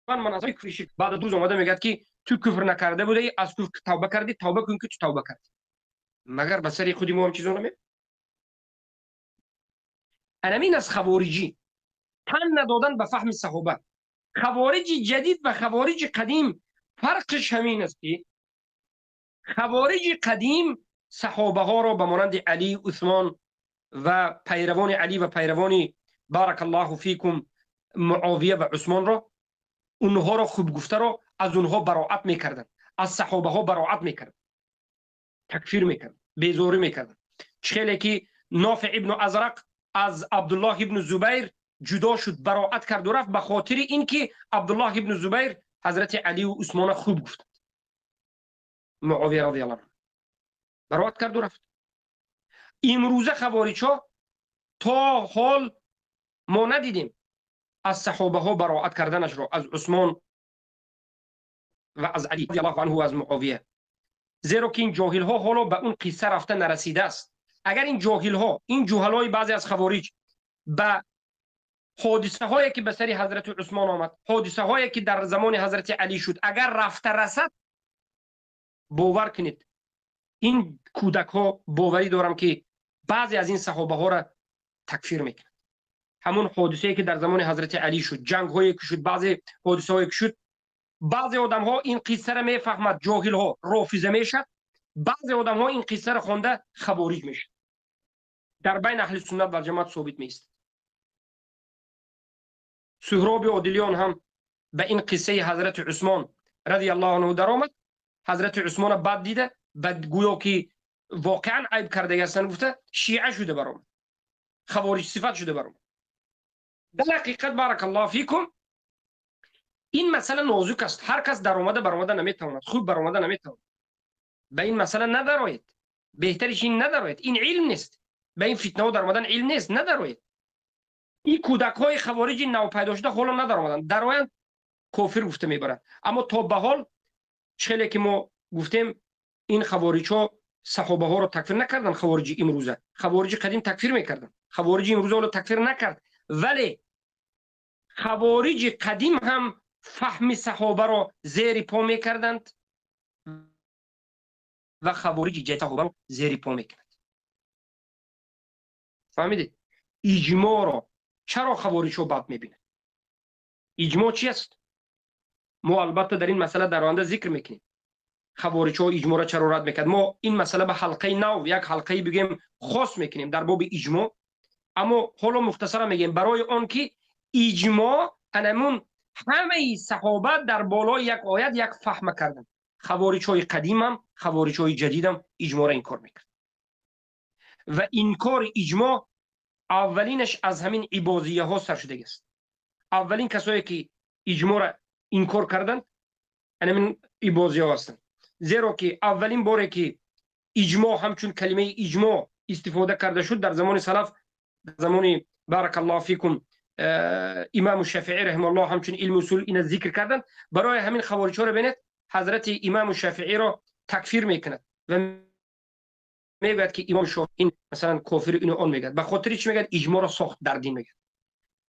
من از کفر بعد 2 روز اومده میگه که تو کفر نکرده بودی، از کفر توبه کردی، توبه کن که تو توبه کردی. مگر به سر خودی ما هم چیزا نمی همین از خوارجی تن ندادن به فهم صحابه. خوارج جدید و خوارج قدیم فرقش همین است که خوارج قدیم صحابه ها را به مانند علی، عثمان و پیروان علی و پیروان بارک الله فیکم معاویه و عثمان را، اونها را خوب گفته را از اونها براءت میکردن، از صحابه ها براءت میکردن، تکفیر میکردن، بیزاری میکردن. چخیلی که نافع ابن ازرق از عبدالله ابن زبیر جدا شد، براءت کرد و رفت به خاطر اینکه عبدالله ابن زبیر حضرت علی و عثمان خوب گفت. معاویه رضی الله عنه براءت کرد و رفت. امروزه خوارج‌ها تا حال ما ندیدیم از صحابه ها براءت کردنش را، از عثمان و از علی رضی الله عنه و از معاویه، زیرا که این جاهل ها حالا به اون قصه رفته نرسیده است. اگر این جاهل ها، این جهلای بعضی از خوارج به حادثه هایی که به سر حضرت عثمان آمد، حادثه هایی که در زمان حضرت علی شد، اگر رفته رسد، باور کنید این کودک ها باوری دارم که بعضی از این صحابه ها را تکفیر میکنند. همون حادثه که در زمان حضرت علی شد، جنگ هایی که شد، بعضی حادثه هایی که شد، بعضی آدم ها این قصه را میفهمد، جاهل ها رافضه میشد، بعضی آدم ها این قصه را خوانده خوارج میشد. در بین اهل سنت و جماعت ثابت نیست. سهراب عادلیان هم به این قصه حضرت عثمان رضی الله عنه در آمد. حضرت عثمان بعد دیده، بعد گویا که واقعا عیب کرده هستن، گفته شیعه شده برام، خوارج صفت شده برام. در حقیقت بارک الله فیکم این مسئله نازک است. هر کس در اومده برآمده نمیتواند، خوب برآمده نمیتواند. به این مسئله ندارید. بهترش این ندارید. این علم نیست. به این فتنه ها در اومدن علم نیست، ندارید. این کودک های خوارج نو پیدا شده حالا ندار اومدن، در آیند کافر گفته میبرند. اما تا به حال چخیلی که ما گفتیم این خوارج ها صحابه ها را تکفیر نکردن. خوارج امروزه، خوارج قدیم تکفیر میکردن. خوارج امروزه را تکفیر نکرد، ولی خوارج قدیم هم فهم صحابه را زیر پا میکردند و خوارج جدید صحابه را زیر پا میکردند. فهمیدید؟ اجماع را چرا خوارج ها بد میبینند؟ اجماع چی است؟ ما البته در این مسئله در آینده ذکر میکنیم خوارج ها اجماع را چرا رد میکرد. ما این مسئله به حلقه نو، یک حلقه بگیم خاص میکنیم در باب اجماع. اما حالا مختصرا میگیم برای آن که اجماع انمون همه صحابه در بالای یک آیت یک فهم کردن. خوارج های قدیم هم خوارج های جدید هم اجماع را انکار میکرد و انکار اجماع اولینش از همین عباضیه ها سر شده است. اولین کسایی که اجماع را انکار کردند همین عباضیه ها هستند، زیرا که اولین باره که اجماع همچون کلمه اجماع استفاده کرده شد در زمان سلف، در زمان بارک الله فیکم امام الشافعی رحمه الله همچون علم اصول این ذکر کردند. برای همین خوارج ها رو ببینید حضرت امام الشافعی را تکفیر میکند و میگوید که امام شافعی این مثلا کافر اینو اون میگه، به خاطر چی میگه؟ اجماع را ساخت در دین میگه.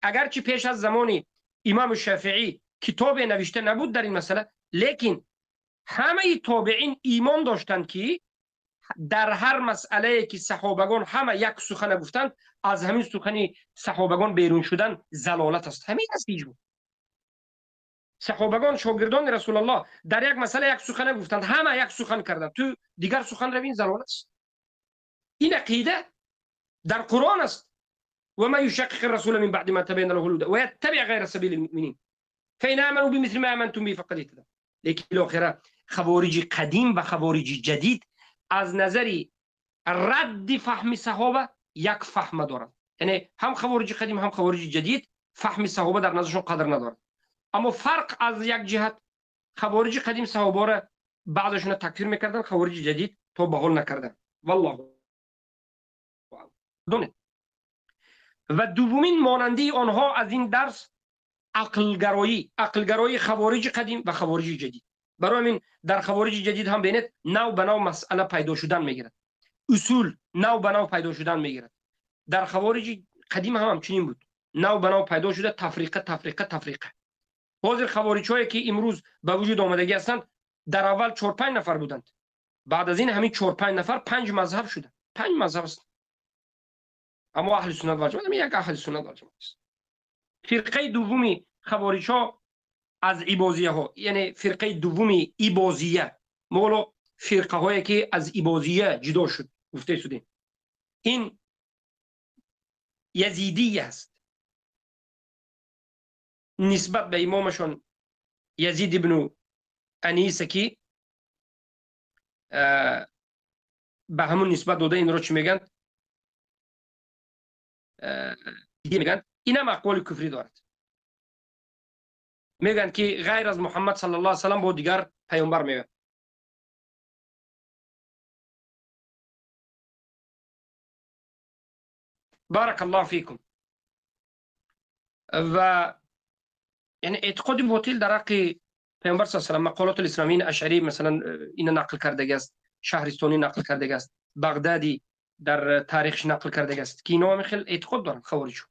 اگرچه پیش از زمان امام الشافعی کتاب نوشته نبود در این مسئله، لیکن همه تابعین ایمان داشتند که در هر مسئله که صحابگان همه یک سخن گفتند، از همین سخن صحابگان بیرون شدن زلالت است. همین است اجماع. صحابگان شاگردان رسول الله در یک مسئله یک سخن گفتند، همه یک سخن کردند، تو دیگر سخن روین ضرورت است. این عقیده در قرآن است. و ما یشقق الرسول من بعد ما تبین له الهدى و یتبع غیر سبیل المؤمنین فإن آمنوا بمثل ما آمنتم به فقد اهتدوا. لیکن بالاخره خوارج قدیم و خوارج جدید از نظر رد فهم صحابه یک فهم دارند. یعنی هم خوارج قدیم هم خوارج جدید فهم صحابه در نظرشون قدر ندارند. اما فرق از یک جهت، خوارج قدیم صحابه را بعضشون تکفیر میکردن، خوارج جدید تو به حال نکردن. والله دونه. و دومین مانندی آنها از این درس عقلگرایی خوارج قدیم و خوارج جدید. برای همین در خوارج جدید هم بینید نو به نو مسئله پیدا شدن میگیرد، اصول نو به نو پیدا شدن میگیرد. در خوارج قدیم هم همچنین بود، نو به نو پیدا شده، تفریقه. بعضی خوارج هایی که امروز به وجود آمدگی هستند در اول 4-5 نفر بودند، بعد از این همین 4-5 نفر 5 مذهب شدند. 5 مذهب است. اما اهل سنت و جماعت یک اهل سنت و جماعت است. فرقه دومی خوارج ها از ایباضیه ها، یعنی فرقه دومی ایباضیه، مولا فرقه هایی که از ایباضیه جدا شد گفته شدیم، این یزیدی است. نسبت به امامشون یزید ابن انیس که به همون نسبت داده، این رو چی میگن؟ میگن این هم اقوال کفری دارد. میگن که غیر از محمد صلی الله علیه و سلم با دیگر پیامبر میگن. بارک الله فیکم. و یعنی اعتقاد باطل در حق پیامبر صلی الله علیه و سلم، مقالات الاسلامیین اشعری مثلا این نقل کرده است، شهرستانی نقل کرده است، بغدادی در تاریخش نقل کرده است که اینا هم خیلی اعتقاد دارن خوارج.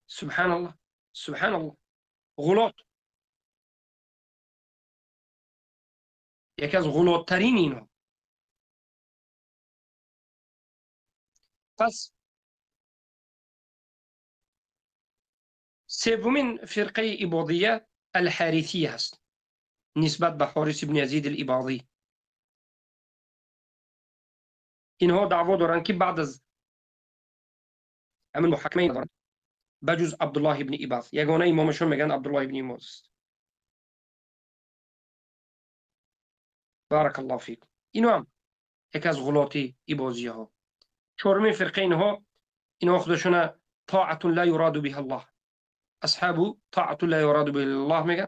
سبحان الله، سبحان الله. غلات، یکی از غلات‌ترین اینا. پس سومین فرقه اباضیه الحارثیه است، نسبت به حارث ابن یزید الاباضی. اینها دعوا دارند که بعد از همین محاکمه دارند بجز عبدالله ابن اباض، یگانه امامشون میگن عبدالله ابن اباض است. بارک الله فیکم. اینو هم یک از غلاتی اباضیه ها. چهارمین فرقه اینها خودشون طاعت لا یراد به الله، اصحاب طاعت لا یراد به الله میگن.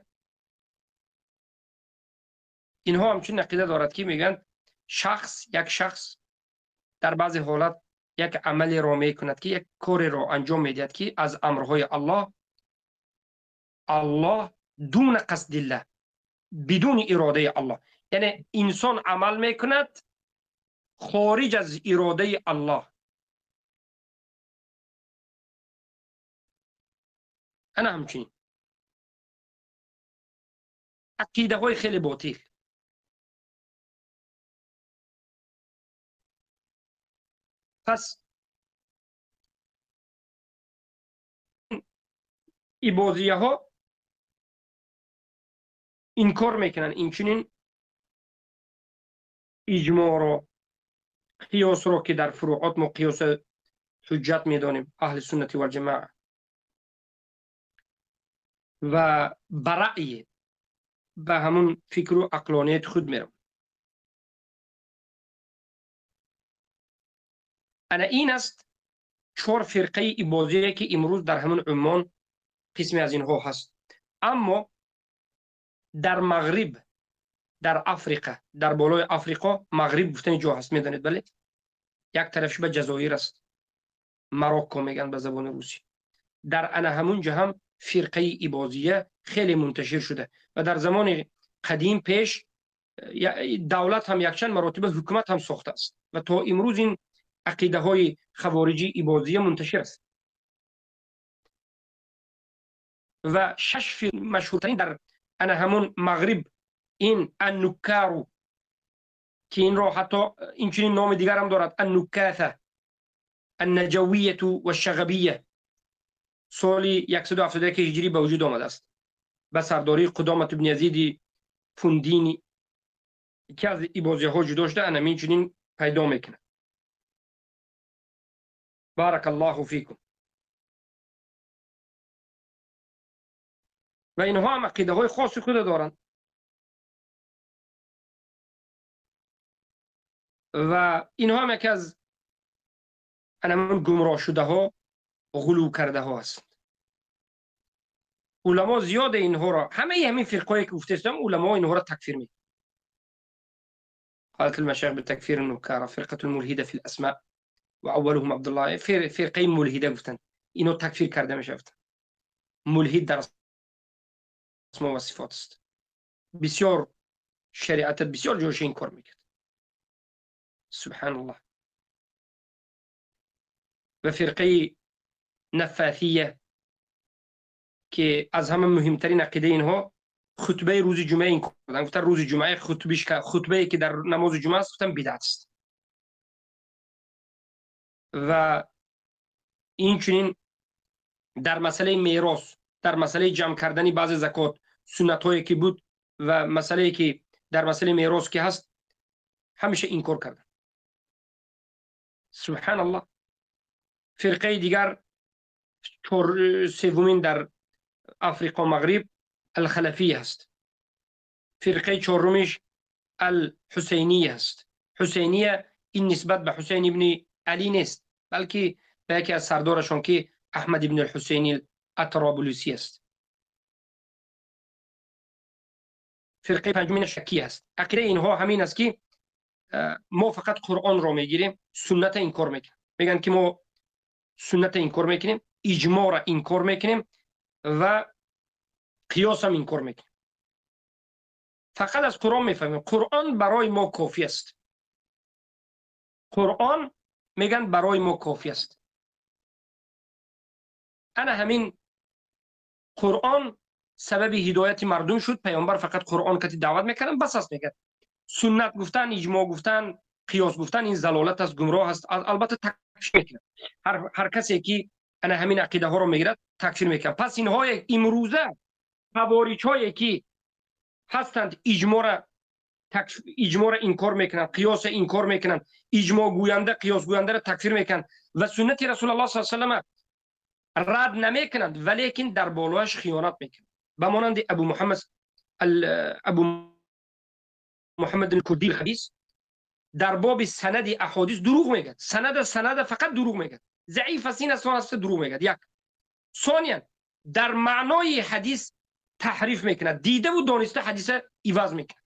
اینها همچنین عقیده دارد که میگن یک شخص در بعضی حالت یک عملی را میکند که یک کاری را انجام میدهد که از امرهای الله دون قصد الله، بدون اراده الله. یعنی انسان عمل میکند خارج از اراده الله. انا همچنین عقیده های خیلی باطل. پس اباضیه ها این کار میکنن، این چنین اجماع را، قیاس را که در فروعات ما قیاس حجت میدانیم اهل سنت و جماعه، و برای به همون فکر و عقلانیت خود میرم. انا این است 4 فرقه اباضیه که امروز در همون عمان قسمی از اینها هست. اما در مغرب، در افریقا، در بالای افریقا، مغرب گفتن جا هست میدانید بله، یک طرفش به جزایر است، مراکو میگن به زبان روسی. در انا همون جا هم فرقه اباضیه خیلی منتشر شده و در زمان قدیم پیش دولت هم یک چند مراتب حکومت هم ساخته است و تا امروز این عقیده های خوارجی اباضیه منتشر است. و 6 مشهورترین در انا همون مغرب این النکارو که این را حتی این چنین نام دیگر هم دارد، النکاثه، النجویه و الشغبیه. سال 171 هجری به وجود آمده است به سرداری قدامت ابن یزید فوندینی که از ایبازی ها جدا شده انمین چنین پیدا میکنه. بارک الله فیکم. و اینها هم عقیده های خاص خود دارند و اینها هم یکی از انمون گمراه شده ها غلو کرده ها است. علما زیاد اینها را همین فرقایی که گفته استم علما اینها را تکفیر می. قالت المشايخ بالتكفير النكارة فرقة الملحدة في الأسماء وأولهم عبد الله. فرقه ملحده گفتن اینو تکفیر کرده میشه. ملحد در اسماء و صفات است. بسیار شریعت بسیار جوش این کار میکرد. سبحان الله. و فرقه نفاثیه که از همه مهمترین عقیده اینها خطبه روز جمعه این کردن. گفتن روز جمعه خطبه که در نماز جمعه است گفتن بدعت است. و این چنین در مسئله میراث، در مسئله جمع کردن بعض زکات سنت هایی که بود و مسئله که در مسئله میراث که هست همیشه این کار کردن. سبحان الله. فرقه دیگر سومین در افریقا مغرب الخلفی است. فرقه چهارمیش الحسینیه است. حسینیه این نسبت به حسین ابن علی نیست بلکه به یکی از سردارشان که احمد ابن الحسینی الطرابلسی است. فرقه پنجمین شکی است. عقیده اینها همین است که ما فقط قرآن را میگیریم، سنت انکار میکنیم. میگن که ما سنت انکار میکنیم، اجماع را انکار میکنیم و قیاس هم انکار میکنیم. فقط از قرآن میفهمیم. قرآن برای ما کافی است. قرآن میگن برای ما کافی است. انا همین قرآن سبب هدایت مردم شد. پیامبر فقط قرآن کتی دعوت میکردن بس است. میگن سنت گفتن، اجماع گفتن، قیاس گفتن این ضلالت است، گمراه است. البته تکفیر میکنن. هر کسی که انا همین عقیده ها رو میگیرد تکفیر میکنن. پس اینها امروزه خوارج هایی که هستند اجماع را انکار میکنن، قیاس انکار میکنن، اجماع گوینده قیاس گوینده را تکفیر میکنن و سنت رسول الله صلی الله علیه و سلم رد نمیکنند ولیکن در بالایش خیانت میکنند. به مانند ابو محمد الکردی الخبیث در باب سند احادیث دروغ میگه. سند فقط دروغ میگه. ضعیف است، این است دروغ میگه. یک. ثانیا در معنای حدیث تحریف میکنه. دیده و دانسته حدیث عوض میکنه.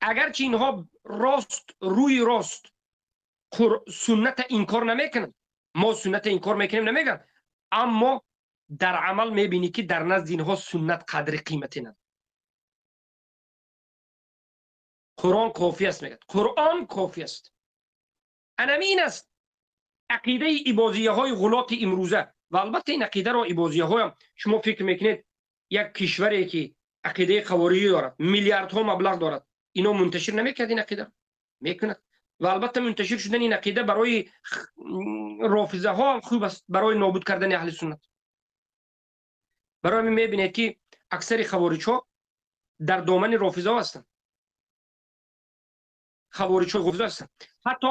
اگرچه اینها روی راست سنت انکار نمیکنن، ما سنت انکار میکنیم نمیگن، اما در عمل میبینی که در نزد اینها سنت قدر قیمتی نداره. قرآن کافی است میگه. قرآن کافی است. این است عقیده ایبازیه های غلات امروزه. و البته این عقیده را ایبازیه های شما فکر میکنید یک کشوری که عقیده خوارجی دارد، میلیاردها مبلغ دارد، اینا منتشر نمیکرد این عقیده میکند. و البته منتشر شدن این عقیده برای رافضه ها هم خوب است، برای نابود کردن اهل سنت. برای همین میبینید که اکثر خوارج ها در دامن رافضه ها هستند. خوارج ها رافضه هستند. حتی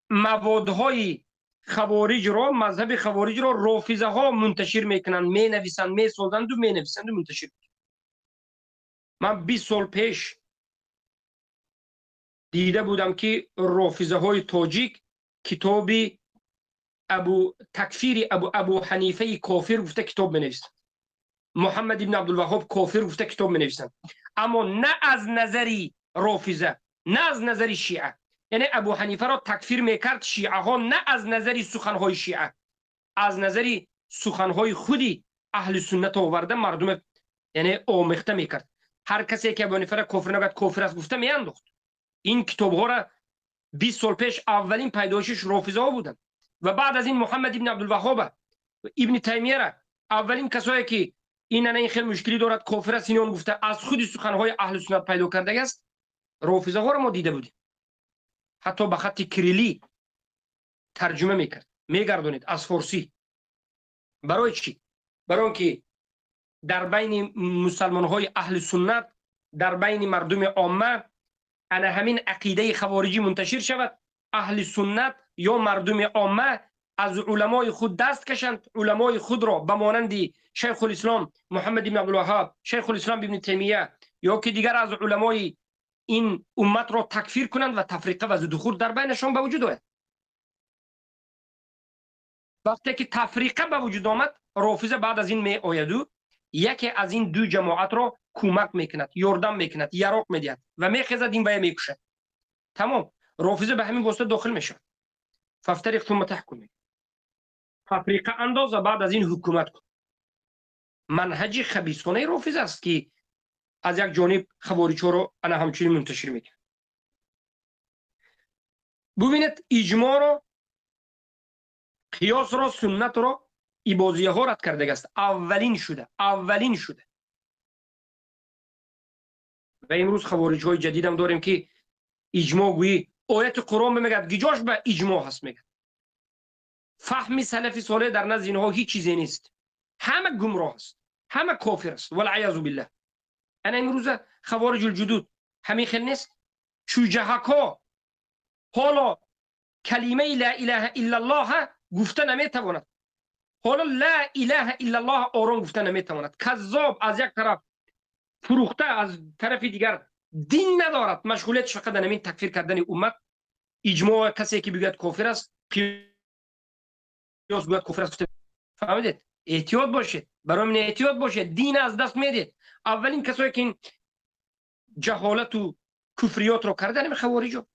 موادهای خوارج را، مذهب خوارج را رافضه ها منتشر میکنند، مینویسند، میسازند و مینویسند و منتشر میکنند. من 20 سال پیش دیده بودم که رافضه های تاجیک کتاب تکفیر ابو حنیفه کافر گفته کتاب بنویسند. محمد ابن عبدالوهاب کافر گفته کتاب بنویسند. اما نه از نظری رافضه، نه از نظری شیعه. یعنی ابو حنیفه را تکفیر میکرد شیعه ها، نه از نظری سخنهای شیعه، از نظری سخنهای خودی اهل سنت آورده مردم یعنی آمیخته میکرد. هر کسی که ابو حنیفه را کافر نگفت کافر است گفته میانداخت. این کتاب ها را 20 سال پیش اولین پیدایشش رافضه ها بودند و بعد از این محمد ابن عبدالوهاب ابن تیمیه را اولین کسایی که این خیلی مشکلی دارد کافر است اینان گفته از خود سخنهای اهل سنت پیدا کرده است. رافضه ها را ما دیده بودیم. حتی به خط کریلی ترجمه میکرد، میگردونید از فارسی برای چی؟ برای اینکه در بین مسلمان های اهل سنت، در بین مردم عامه، انا همین عقیده خوارجی منتشر شود، اهل سنت یا مردم عامه از علمای خود دست کشند، علمای خود را به مانند شیخ الاسلام محمد بن عبدالوهاب، شیخ الاسلام ابن تیمیه یا که دیگر از علمای این امت را تکفیر کنند و تفریقه و ضد در بینشان به وجود آید. وقتی که تفریقه به وجود آمد، رافضه بعد از این می آید، یکی از این دو جماعت را کمک میکند، یاردم میکند، یراق میدهد و میخزد این به میکشد. تمام. رافضه به همین واسطه داخل میشد. فافترق ثم تحکم. تفریقه انداز و بعد از این حکومت کن. منهج خبیثانه رافضه است که از یک جانب خوارج‌ها رو انا همچنین منتشر میکنه. ببینید اجماع را، قیاس را، سنت را ایبازیه ها رد کرده است. اولین شده. و امروز خوارج های جدید هم داریم که اجماع گویی آیت قرآن میگه گیجاش به اجماع هست. میگه فهم سلف صالح در نزد اینها هیچ چیزی نیست، همه گمراه است، همه کافر است والعیاذ بالله. انا امروز خوارج الجدود همین خیلی نیست. شجاعکا حالا کلمه لا اله الا الله گفته نمیتواند، حالا لا اله الا الله آرام گفته نمیتواند. کذاب از یک طرف، فروخته از طرف دیگر، دین ندارد، مشغولیتش فقط همین تکفیر کردن امت. اجماع کسی که بگوید کافر است، قیاس بگوید کافر است. فهمیدید؟ احتیاط باشید، برای من احتیاط باشید، دین از دست میدید. اولین کسایی که این جهالت و کفریات رو کردن همین خوارجا.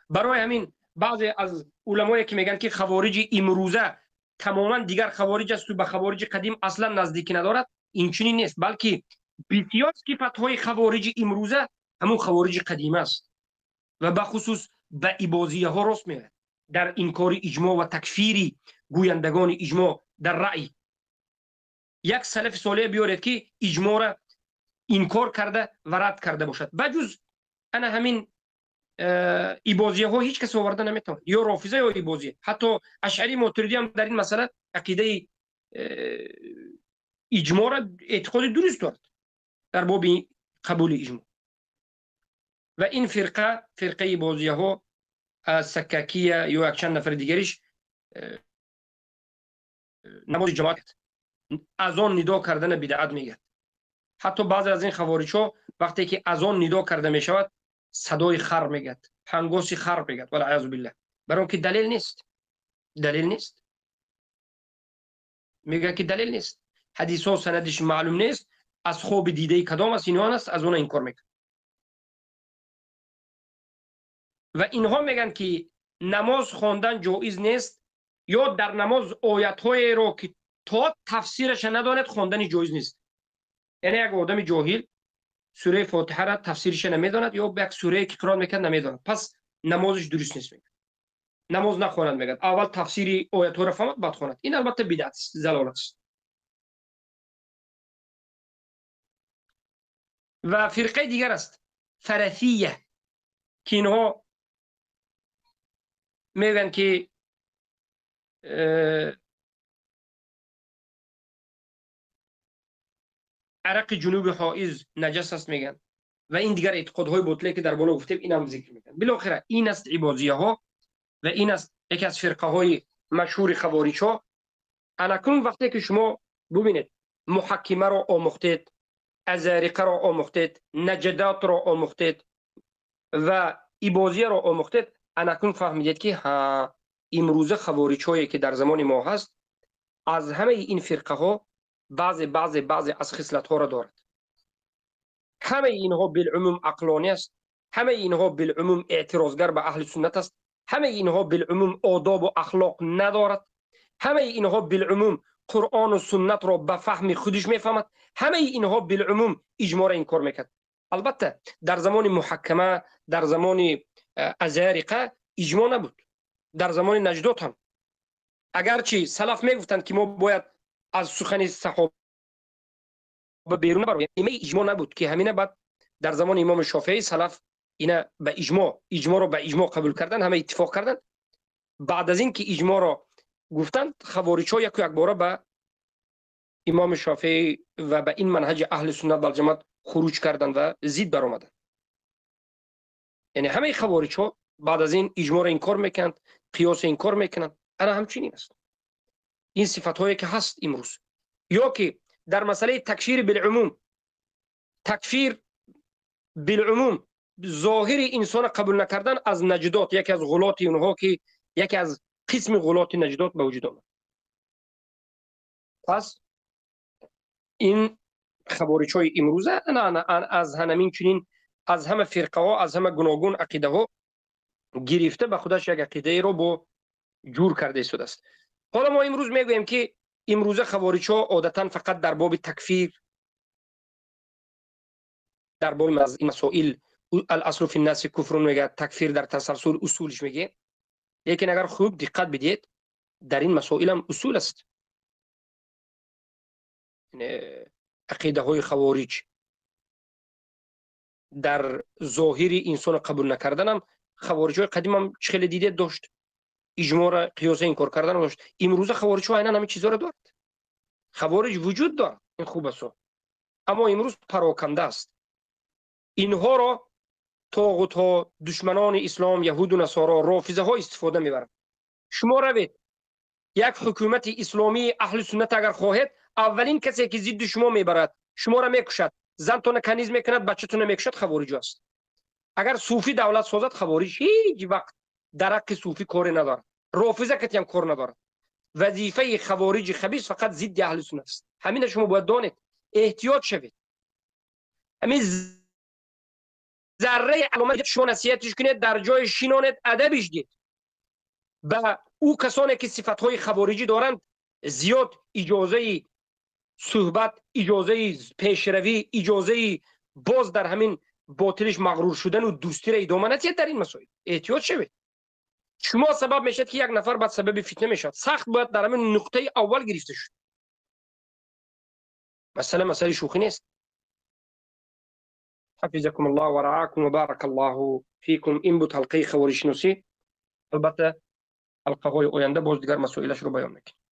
برای همین بعضی از علمایی که میگن که خوارج امروزه تماما دیگر خوارج است و به خوارج قدیم اصلا نزدیکی ندارد، این چنین نیست، بلکه بسیار صفت‌های خوارج امروزه همون خوارج قدیم است و به خصوص به اباضیه ها راست میاد در انکار اجماع و تکفیری گویندگان اجماع در رأی. یک سلف صالح بیارید که اجماع را انکار کرده و رد کرده باشد، بجز انا همین ایبازیه ها هیچ کس آورده نمیتونه، یا رافضه یا ایبازیه. حتی اشعری ماتریدی هم در این مسئله عقیده اجماع را اعتقاد درست دارد در باب قبول اجماع. و این فرقه ایبازیه ها از سکاکیه یا یک چند نفر دیگریش نماز جماعت از آن ندا کردن بدعت میگه. حتی بعضی از این خوارج ها وقتی که از آن ندا کرده می شود صدای خر میگه، هنگاسی خر میگه والعیاذ بالله، برای اون که دلیل نیست. میگه که دلیل نیست، حدیث ها سندش معلوم نیست، از خواب دیده کدام است اینها است، از اون انکار میکنه. و اینها میگن که نماز خواندن جایز نیست، یا در نماز آیت های رو که تا تفسیرش نداند خواندن جایز نیست. یعنی یک آدم جاهل سوره فاتحه را تفسیرش نمیداند یا به یک سوره که قرآن میکرد نمیداند، پس نمازش درست نیست. میگه نماز نخواند، میگه اول تفسیر آیات ها را فهمد بعد خواند. این البته بدعت است، ضلالت است. و فرقه دیگر است فرثیه که اینها میگن که عرق جنوب حائز نجس است میگن و این دیگر اعتقادهای باطله که در بالا گفتیم این هم ذکر میکنن. بالاخره این است عبادیه ها و این است یکی از فرقه های مشهور خوارج ها. اناکنون وقتی که شما ببینید محکمه را آموختید، ازارقه را آموختید، نجدات را آموختید و عبادیه را آموختید، اناکنون فهمیدید که ها امروزه خوارج هایی که در زمان ما هست از همه این فرقه ها بعضی از خصلت ها را دارد. همه اینها بالعموم عقلانی است، همه اینها بالعموم اعتراضگر به اهل سنت است، همه اینها بالعموم آداب و اخلاق ندارد، همه اینها بالعموم قرآن و سنت را به فهم خودش میفهمد، همه اینها بالعموم اجماع را انکار میکرد. البته در زمان محکمه، در زمان ازارقه اجماع نبود، در زمان نجدات هم اگرچه سلف میگفتند که ما باید از سخن صحابه بیرون نبریم، این اجماع نبود که همینه. بعد در زمان امام شافعی سلف اینا به اجماع را به اجماع قبول کردن، همه اتفاق کردن. بعد از این که اجماع را گفتند خوارج‌ها یک باره به امام شافعی و به این منهج اهل سنت و الجماعت خروج کردند و ضد برآمدند. یعنی همه خوارج‌ها بعد از این اجماع این کار میکنند، قیاس این کار میکنند. انا همچنین است. این صفت هایی که هست امروز، یا که در مسئله تکفیر بالعموم، تکفیر بالعموم ظاهر انسان قبول نکردن از نجدات، یکی از غلات اونها که یکی از قسم غلات نجدات به وجود آمد. پس این خوارج های امروزه از همین چنین از همه فرقه ها، از همه گوناگون عقیده ها گرفته به خودش یک عقیده رو با جور کرده شده است. حالا ما امروز میگوییم که امروزه خوارج ها عادتا فقط در باب تکفیر، در باب از این مسائل الاصل فی الناس کفر میگه، تکفیر در تسلسل اصولش میگه. لیکن اگر خوب دقت بدید در این مسائل هم اصول است. عقیده های خوارج در ظاهر انسان قبول نکردن هم خوارج های قدیم هم چخیل دیده داشت، اجماع را قیاس این کار کردن داشت. امروز خوارج ها عیناً همین چیزا را دارد. خوارج وجود دارد، این خوب است، اما امروز پراکنده است. اینها را طاغوت ها، دشمنان اسلام، یهود و نصارا، رافضه ها استفاده میبرند. شما روید یک حکومت اسلامی اهل سنت اگر خواهد، اولین کسی که ضد شما میبرد، شما را میکشد، زنتون کنیز میکند، بچه‌تون میکشد، خوارج است. اگر صوفی دولت سازد، خوارج هیچ وقت در حق صوفی کاری ندارد، رافضه کتی هم کار ندارد. وظیفه خوارج خبیث فقط ضد اهل سنت است. همین شما باید دانید، احتیاط شوید. همین ذره علامت شما نصیحتش کنید، در جای شینانت ادبش دید. به او کسانی که صفتهای خوارجی دارند زیاد اجازه صحبت، اجازه پیشروی، اجازه باز در همین باطلش مغرور شدن و دوستی را ادامه ندید. در این مسائل احتیاط شوید. شما سبب میشد که یک نفر بعد سبب فتنه میشد. سخت باید در همین نقطه اول گرفته شد. مسئله شوخی نیست. حفظكم الله و رعاكم و بارك الله فيكم. این بود حلقه خوارج شناسی. البته حلقه های آینده باز دیگر مسائلش رو بیان میکنیم.